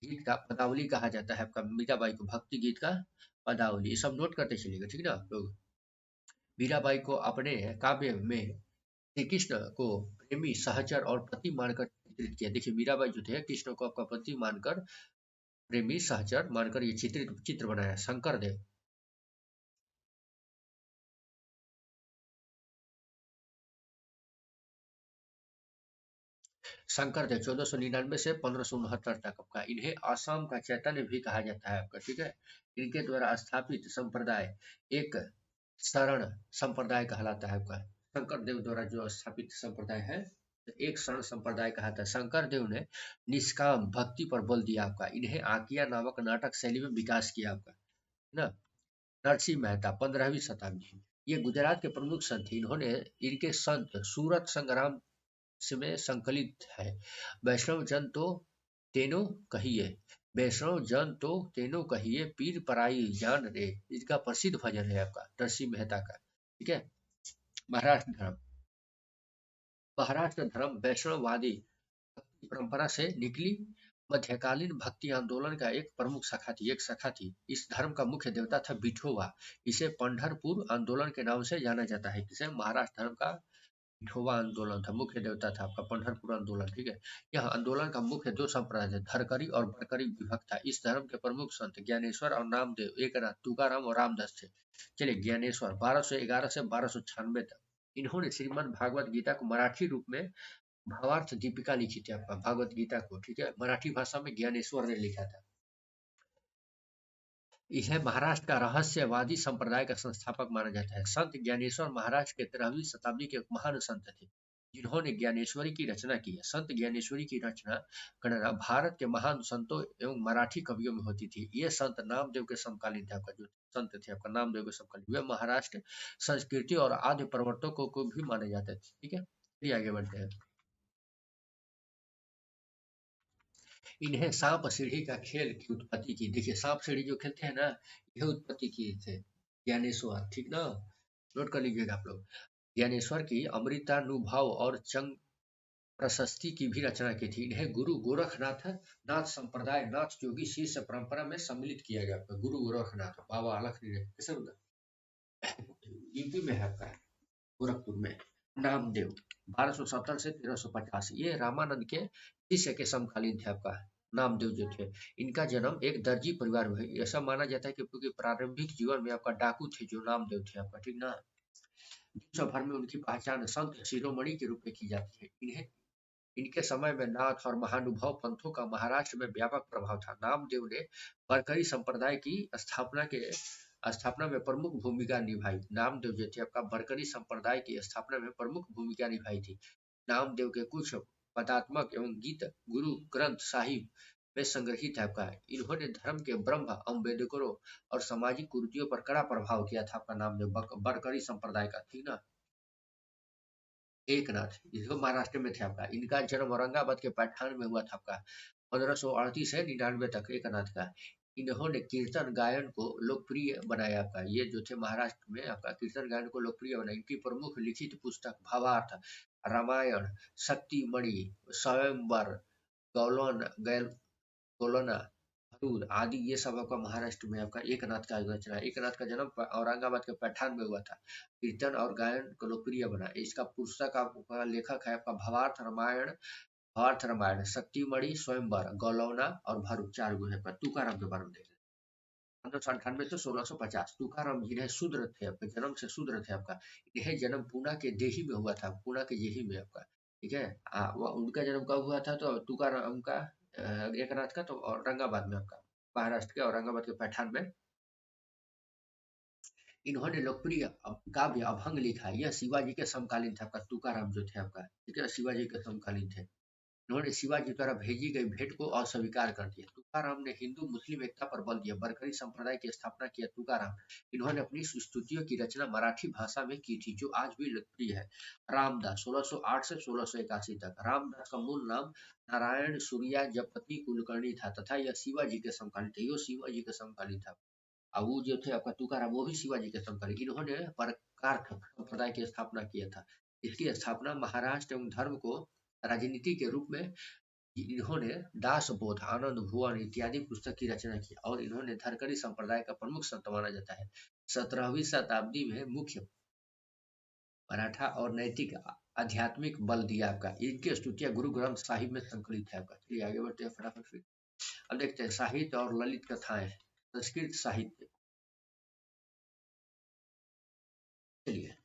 गीत का पदावली कहा जाता है आपका। मीराबाई को भक्ति गीत का पदावली, ये सब नोट करते चलिएगा, ठीक है ना आप लोग। मीराबाई को अपने काव्य में श्री कृष्ण को प्रेमी, सहचर और पति मानकर चित्रित किया। देखिए, मीराबाई जो थे कृष्ण को आपका पति मानकर, प्रेमी, सहचर मानकर ये चित्र बनाया। शंकर देव 1499 से 1569 तक आपका। इन्हें असम का चैतन्य भी कहा जाता है आपका। ठीक है, इनके द्वारा स्थापित संप्रदाय एक शरण संप्रदाय कहलाता है आपका। शंकर देव द्वारा जो स्थापित संप्रदाय है, एक शरण संप्रदाय कहता है। शंकर देव ने निष्काम भक्ति पर बल दिया आपका। इन्हें आकिया नामक नाटक शैली में विकास किया आपका, है ना। नरसिंह मेहता 15वीं शताब्दी, ये गुजरात के प्रमुख संत थे। इन्होंने, इनके संत सूरत संग्राम में संकलित है। वैष्णव जन तो तेनो कहिए, वैष्णव जन तो तेनो कहिए, पीर पराई जान रे, इसका प्रसिद्ध भजन है आपका नरसिंह मेहता का। ठीक है, महाराष्ट्र धर्म, महाराष्ट्र धर्म वैष्णववादी परंपरा से निकली मध्यकालीन भक्ति आंदोलन का एक शाखा थी। इस धर्म का मुख्य देवता था विठोबा। इसे पंढरपुर आंदोलन के नाम से जाना जाता है। किसे? महाराष्ट्र धर्म का विठोबा आंदोलन था, मुख्य देवता था आपका पंढरपुर आंदोलन। ठीक है, यह आंदोलन का मुख्य दो संप्रदाय थे, धरकरी और बरकरी विभक्त था। इस धर्म के प्रमुख संत ज्ञानेश्वर और नामदेव, एक तुकाराम और रामदास थे। चलिए, ज्ञानेश्वर 1211 से 1296 तक, इन्होंने श्रीमद् भागवत गीता को मराठी रूप में भावार्थ दीपिका लिखी थी आपका भागवत गीता को। ठीक है, मराठी भाषा में ज्ञानेश्वर ने लिखा था। यह महाराष्ट्र का रहस्यवादी संप्रदाय का संस्थापक माना जाता है। संत ज्ञानेश्वर महाराष्ट्र के 13वीं शताब्दी के एक महान संत थे, जिन्होंने ज्ञानेश्वरी की रचना की है। संत ज्ञानेश्वरी की रचना गणना भारत के महान संतों एवं मराठी कवियों में होती थी। ये संत नामदेव के समकालीन थे आपका, जो संत थे आपका नामदेव के समकालीन। वे महाराष्ट्र संस्कृति और आद्य प्रवर्तकों को भी माने जाते थे। ठीक है, चलिए आगे बढ़ते हैं। इन्हें सांप सीढ़ी का खेल की उत्पत्ति की। देखिए, सांप सीढ़ी जो खेलते हैं ना, यह उत्पत्ति किए थे ज्ञानेश्वर। ठीक ना, नोट कर लीजिएगा आप लोग। ज्ञानेश्वर की अमृतानुभव और चंग प्रशस्ति की भी रचना की थी। इन्हें गुरु गोरखनाथ नाथ संप्रदाय नाथ जोगी शिष्य परंपरा में सम्मिलित किया गया। गुरु गोरखनाथ बाबा अलख कैसे यूपी में है आपका, गोरखपुर में। नामदेव 1270 से 1350, ये रामानंद के शिष्य के समकालीन थे आपका। नामदेव जो थे, इनका जन्म एक दर्जी परिवार में है। ऐसा माना जाता है कि क्योंकि प्रारंभिक जीवन में आपका डाकू थे जो नामदेव थे आपका। ठीक ना, विश्व भर में उनकी पहचान संत शिरोमणि के रूप में की जाती है। इन्हें, इनके समय में नाथ और महानुभव पंथों का महाराष्ट्र में व्यापक प्रभाव था। नामदेव ने बरकरी संप्रदाय की स्थापना में प्रमुख भूमिका निभाई। नामदेव जो थे आपका बरकरी संप्रदाय की स्थापना में प्रमुख भूमिका निभाई थी। नामदेव के कुछ पदात्मक एवं गीत गुरु ग्रंथ साहिब में संग्रहित है आपका। इन्होंने धर्म के ब्रह्म अम्बेडकरों और सामाजिक कुरीतियों पर कड़ा प्रभाव किया था आपका नामदेव बरकरी संप्रदाय का, ठीक ना। एकनाथ जो महाराष्ट्र में थे आपका, इनका जन्म औरंगाबाद के पैठान में हुआ था आपका 1538 से 99 तक एकनाथ का। इन्होंने कीर्तन गायन को लोकप्रिय बनाया आपका, ये जो थे महाराष्ट्र में आपका कीर्तन गायन को लोकप्रिय बनाया। इनकी प्रमुख लिखित पुस्तक भावार्थ, रामायण, शक्तिमणि, स्वयंवर, गौलन गैल कोलोना, हरूर आदि ये सब आपका महाराष्ट्र में आपका एकनाथ का रचना है। एकनाथ का जन्म औरंगाबाद के पैठान में हुआ था। कीर्तन और गायन को लोकप्रिय बना। इसका पुस्तक आपका लेखक है आपका भावार्थ रामायण, शक्तिमणि, स्वयंवर, गौलौना और भरूच, चार गो है। तुकाराम के बारे में देखें 1598 से 1650। तुकाराम जिन्हें शूद्र थे, आपके जन्म से शूद्र थे आपका। यह जन्म पूना के देही में हुआ था, पूना के देही में आपका, ठीक है। उनका जन्म कब हुआ था तो तुकाराम का एकनाथ का तो औरंगाबाद में आपका, महाराष्ट्र के औरंगाबाद के पैठान में। इन्होंने लोकप्रिय काव्य अभंग लिखा। यह शिवाजी के समकालीन था आपका, तुकाराम जो थे आपका, ठीक है, शिवाजी के समकालीन थे। उन्होंने शिवाजी द्वारा भेजी गई भेंट को अस्वीकार कर दिया। तुकाराम ने हिंदू मुस्लिम एकता पर बल दिया। बरकरी संप्रदाय की स्थापना किया तुकाराम। इन्होंने अपनी स्तुतियों की रचना मराठी भाषा में की थी, जो आज भी लोकप्रिय है। रामदास 1608 से 1681 तक। रामदास का मूल नाम नारायण सूर्या जपति कुलकर्णी था तथा यह शिवाजी के समकालीन थे। यो शिवाजी के समकालीन था। अब वो जो थे आपका तुकाराम, वो भी शिवाजी के समकालीन। इन्होंने परकार संप्रदाय की स्थापना किया था। इसकी स्थापना महाराष्ट्र एवं धर्म को राजनीति के रूप में इन्होंने दासबोध, आनंद भुवन इत्यादि पुस्तक की रचना की और इन्होंने धरकरी संप्रदाय का प्रमुख संत माना जाता है। 17वीं शताब्दी में मुख्य मराठा और नैतिक आध्यात्मिक बल दिया आपका। इनकी स्तुतियां गुरु ग्रंथ साहिब में संकलित है आपका। चलिए आगे बढ़ते हैं फटाफट फिर। अब देखते हैं साहित्य और ललित कथाएं, संस्कृत साहित्य। चलिए,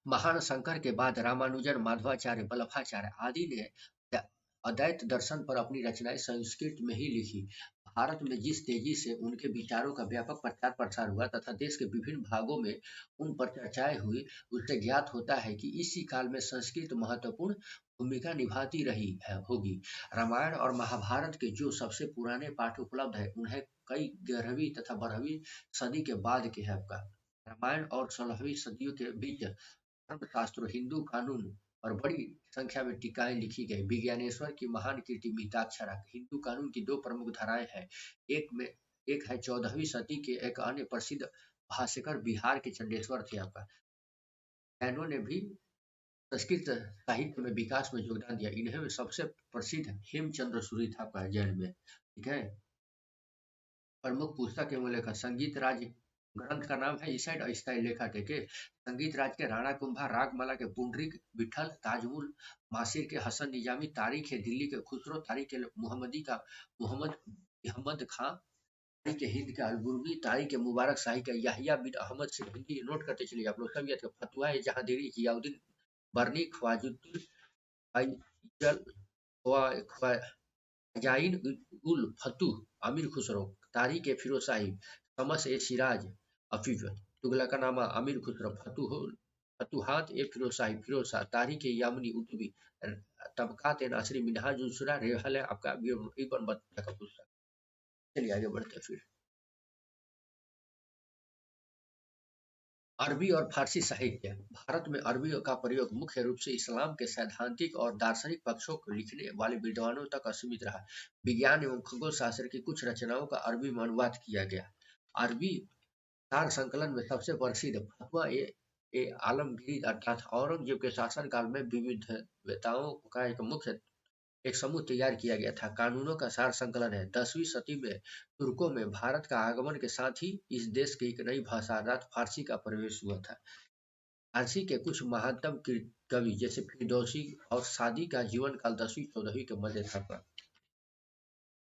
महान शंकर के बाद रामानुजन, माधवाचार्य, वल्लभाचार्य आदि ने अद्वैत दर्शन पर अपनी रचनाएं संस्कृत में ही लिखी। भारत में जिस तेजी से उनके विचारों का व्यापक प्रचार प्रसार हुआ तथा देश के विभिन्न भागों में उन पर चर्चाएं हुई, उससे ज्ञात होता है कि इसी काल में संस्कृत महत्वपूर्ण भूमिका निभाती रही होगी। रामायण और महाभारत के जो सबसे पुराने पाठ उपलब्ध है, उन्हें कई 11वीं तथा 12वीं सदी के बाद के है आपका। रामायण और 16वीं सदियों के बीच धर्मशास्त्र, हिंदू कानून और बड़ी संख्या में टीकाएं लिखी गई। विज्ञानेश्वर की महान कृति मिताक्षरा हिंदू कानून की दो प्रमुख धाराएं हैं। एक है 14वीं सदी के एक अन्य प्रसिद्ध भाष्यकार बिहार के चंडेश्वर थे आपका। जैनों ने भी संस्कृत साहित्य में विकास में योगदान दिया। इन्हें सबसे प्रसिद्ध हेमचंद्र सूरी था आपका जैन में, ठीक है। प्रमुख पुस्तक एवं लेखक संगीत राज ग्रंथ का नाम है ईसाइड और इसका लेखक है के संगीत राज के राणा कुंभा, रागमाला के पुंडरीक विठल, ताजमुल मासिर के हसन निजामी, तारीख है दिल्ली के खुसरो, तारीख के मोहम्मदी का मोहम्मद खां, तारीख के हिंद के अलबुर्गी, तारीख के मुबारक शाही का याहिया बिन अहमद से। हिंदी नोट करते चलिए आप लोग सब। फतुहा है जहांगीरी जियाउद्दीन बर्नी, ख्वाजुद्दीन खजाइन उल फतूह, अमीर खुसरो, तारीख ए फिरोज शाही, शमस ए सिराज अफीफ, तुगलकनामा अमीर खुसरो, फतूहात ए फिरोज शाही फिरोज शाह, तारीख ए यामनी उतबी, तबकात ए नासरी, मिनहाज उल सुरा रेहल है आपका इब्न बत्ता का पुस्तक। चलिए आगे बढ़ते हैं फिर। अरबी और फारसी साहित्य। भारत में अरबी का प्रयोग मुख्य रूप से इस्लाम के सैद्धांतिक और दार्शनिक पक्षों को लिखने वाले विद्वानों तक सीमित रहा। विज्ञान एवं खगोल शास्त्र की कुछ रचनाओं का अरबी में अनुवाद किया गया। अरबी सार संकलन में सबसे प्रसिद्ध फतवा ए आलमगीर अर्थात औरंगजेब के शासनकाल में विविधताओं का एक समूह तैयार किया गया था। कानूनों का सार संकलन है। 10वीं सदी में तुर्कों में भारत का आगमन के साथ ही इस देश की एक नई भाषा अर्थात फारसी का प्रवेश हुआ था। फारसी के कुछ महानतम कवि जैसे फिरदौसी और सादी का जीवन काल 10वीं 14वीं के मध्य था।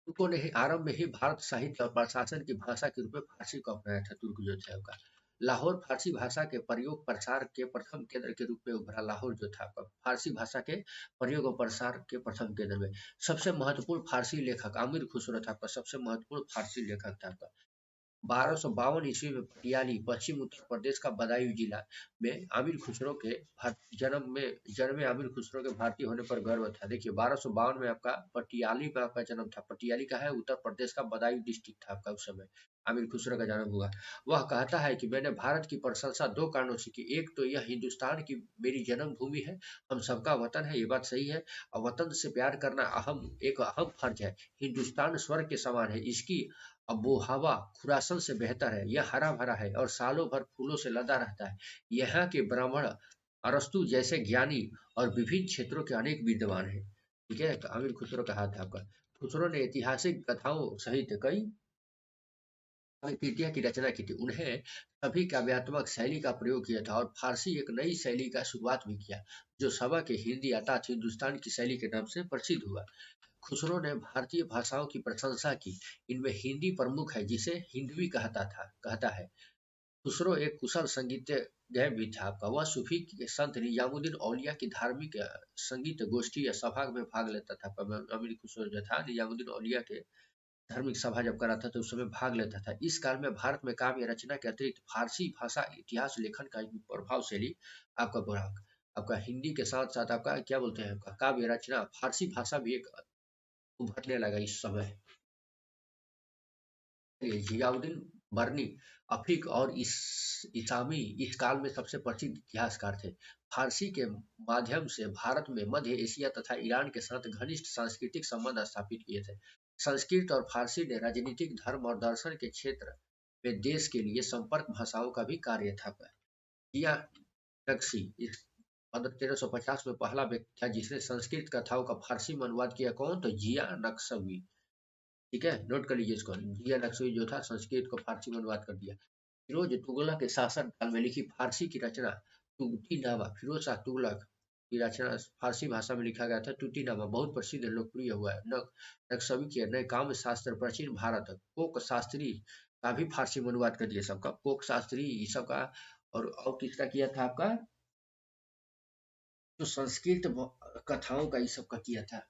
तुर्कों ने ही आरंभ में ही भारत साहित्य और प्रशासन की भाषा के रूप में फारसी को अपनाया था। तुर्क जो थे आपका लाहौर फारसी भाषा के प्रयोग प्रसार के प्रथम केंद्र के रूप में उभरा। लाहौर जो था आपका फारसी भाषा के प्रयोग और प्रसार के प्रथम केंद्र में। सबसे महत्वपूर्ण फारसी लेखक अमीर खुसरो था आपका, सबसे महत्वपूर्ण फारसी लेखक था आपका। 1252 ईस्वी में पटियाली पश्चिम उत्तर प्रदेश का बदायूं जिला में आमिर खुसरो के जन्मे आमिर खुसरो के भारतीय होने पर गर्व था। देखिए 1252 में आपका पटियाली में आपका जन्म था। पटियाली का है उत्तर प्रदेश का बदायूं डिस्ट्रिक्ट था आपका उस समय आमिर खुसरो का जन्म हुआ। वह कहता है कि मैंने भारत की प्रशंसा दो कारणों से की। एक तो यह हिंदुस्तान की मेरी जन्मभूमि है, हम सबका वतन है, ये बात सही है। और वतन से प्यार करना एक अहम फर्ज है। हिंदुस्तान स्वर्ग के समान है, इसकी आबोहवा खुरासन से बेहतर है। यह हरा भरा है और सालों भर फूलों से लदा रहता है। यहाँ के ब्राह्मण अरस्तु जैसे ज्ञानी और विभिन्न क्षेत्रों के अनेक विद्वान हैं। ठीक है, तो अमीर खुसरो कहा था आपका। खुसरो ने ऐतिहासिक कथाओं सहित कई कृतियां की रचना की थी। उन्हें सभी काव्यात्मक शैली का प्रयोग किया था और फारसी एक नई शैली का शुरुआत भी किया, जो सभा के हिंदी अर्थात हिंदुस्तान की शैली के नाम से प्रसिद्ध हुआ। खुसरो ने भारतीय भाषाओं की प्रशंसा की। इनमें हिंदी प्रमुख है, जिसे हिंदवी कहता है। खुसरो एक कुशल संगीतज्ञ भी था आपका। वह सूफी के संत निजामुद्दीन औलिया की धार्मिक संगीत गोष्ठी या सभा में भाग लेता था। अमीर खुसरो जो था निजामुद्दीन औलिया के धार्मिक सभा जब कराता था उस समय भाग लेता था। इस काल में भारत में काव्य रचना के अतिरिक्त फारसी भाषा इतिहास लेखन का एक प्रभावशाली आपका बढ़ा। आपका हिंदी के साथ साथ आपका क्या बोलते हैं, आपका काव्य रचना फारसी भाषा भी एक उभरने लगा इस समय। जियाउद्दीन बर्नी अफीक और इसामी इस काल में सबसे प्रसिद्ध इतिहासकार थे। फारसी के माध्यम से भारत में मध्य एशिया तथा ईरान के साथ घनिष्ठ सांस्कृतिक संबंध स्थापित किए थे। संस्कृत और फारसी ने राजनीतिक, धर्म और दर्शन के क्षेत्र में देश के लिए संपर्क भाषाओं का भी कार्य था। जिया नक्शी इस 1350 में पहला व्यक्ति था जिसने संस्कृत कथाओं का फारसी में अनुवाद किया। कौन? तो जिया नक्शवी। ठीक है, नोट कर लीजिए इसको। जिया नक्शवी जो था संस्कृत को फारसी में अनुवाद कर दिया। फिरोज तुगलक के शासन काल में लिखी फारसी की रचना तुतीनामा, फिरोज शाह तुगलक की रचना फारसी भाषा में लिखा गया था। तुतीनामा बहुत प्रसिद्ध लोकप्रिय हुआ है। नक्शवी के नए काव्य शास्त्र प्राचीन भारत कोक शास्त्री का भी फारसी में अनुवाद कर दिया सबका। कोक शास्त्री ये सबका और किसका किया था आपका, जो संस्कृत कथाओं का ये सबका किया था।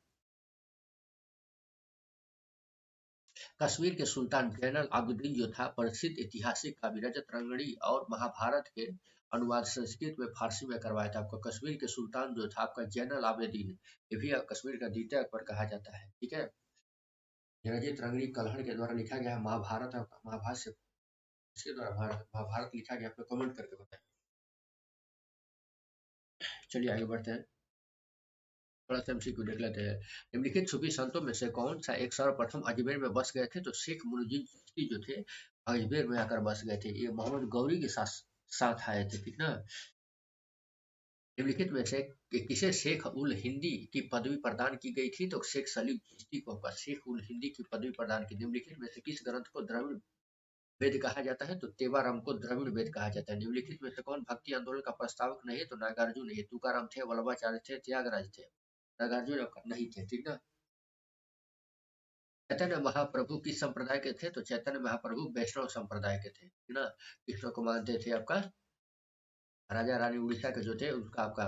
कश्मीर के सुल्तान जैनुल आबिदीन जो था प्रसिद्ध ऐतिहासिक कवि, रजत रंगड़ी और महाभारत के अनुवाद संस्कृत में फारसी में करवाया था। आपका कश्मीर के सुल्तान जो था आपका जैनुल आबिदीन, ये भी कश्मीर का द्वितीय अकबर कहा जाता है। ठीक है, रजत रंगड़ी कल्हड़ के द्वारा लिखा गया महाभारत और महाभारत से इसके द्वारा महाभारत लिखा गया। आपको कमेंट करके बताएं। चलिए आगे बढ़ते हैं, थोड़ा सा एमसीक्यू देख लेते हैं। निम्नलिखित सूफी संतों में से कौन सा एक सर्वप्रथम अजमेर में बस गए थे? तो शेख मुइनुद्दीन चिश्ती जो थे अजमेर में आकर बस गए थे। ये मोहम्मद गौरी के साथ आए थे। ठीक ना। निम्नलिखित में से किसे शेख उल हिंदी की पदवी प्रदान की गई थी? तो शेख सलीम चिश्ती को शेख उल हिंदी की पदवी प्रदान की। निम्नलिखित में से किस ग्रंथ को द्रविड़ वेद कहा जाता है? तो तेवाराम को द्रविड़ वेद कहा जाता है। निम्नलिखित में से कौन भक्ति आंदोलन का प्रस्तावक नहीं है? तो नागार्जुन है। तुकाराम थे, वल्लभाचार्य थे, त्यागराज थे। नागार्जुन नहीं थे। ठीक ना। चैतन्य महाप्रभु किस संप्रदाय के थे? तो चैतन्य महाप्रभु वैष्णव संप्रदाय के थे। है ना। कृष्ण को मानते थे। आपका राजा रानी उड़ीसा के जो थे उसका आपका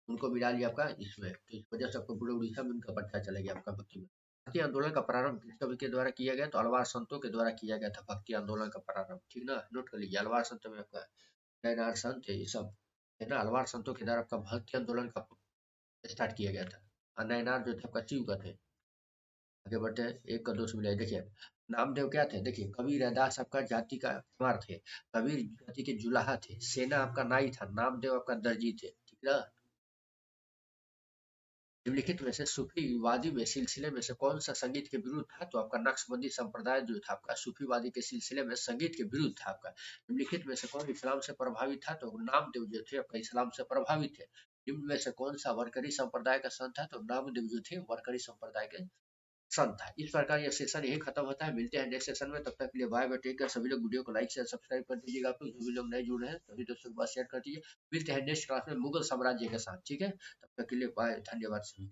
उनको मिला लिया आपका इसमें, तो इस वजह से आपको पूरे उड़ीसा में उनका पता चला गया आपका भक्ति में। भक्ति आंदोलन का प्रारंभ किस कवि के द्वारा किया गया? तो अलवार संतों के द्वारा किया गया था भक्ति आंदोलन का प्रारंभ। ठीक ना, नोट कर लीजिए। अलवार संत में आपका नयनार संत है, ये सब है ना। अलवार संतों के द्वारा आपका भक्ति आंदोलन का स्टार्ट किया गया था। और नयनार जो थे आपका शिव का थे। आगे बढ़ते हैं, एक का दोष मिला है। देखिए नामदेव क्या थे? देखिए कबीर रैदास आपका जाति का कुमार थे। कबीर जाति के जुलाहा थे। सेना आपका नाई था। नामदेव आपका दर्जी थे। ठीक है। निम्नलिखित में से सूफीवादी में सिलसिले में से कौन सा संगीत के विरुद्ध था? तो आपका नक्शबंदी संप्रदाय जो था आपका सूफीवादी के सिलसिले में संगीत के विरुद्ध था आपका। निम्नलिखित में से कौन इस्लाम से प्रभावित था? तो नामदेव जो थे आपका इस्लाम से प्रभावित थे। निम्न में से कौन सा वरकरी संप्रदाय का संत था? तो नामदेव जो थे वरकरी संप्रदाय के संत था। इस प्रकार यह सेशन यही खत्म होता है। मिलते हैं नेक्स्ट सेशन में, तब तक के लिए बाय बाय, टेक केयर। सभी लोग वीडियो को लाइक शेयर सब्सक्राइब कर दीजिएगा। आप लोग जो भी लोग नए जुड़ रहे हैं सभी दोस्तों के पास शेयर कर दीजिए। मिलते हैं नेक्स्ट क्लास में मुगल साम्राज्य के साथ। ठीक है, तब तक के लिए बाय, धन्यवाद सभी।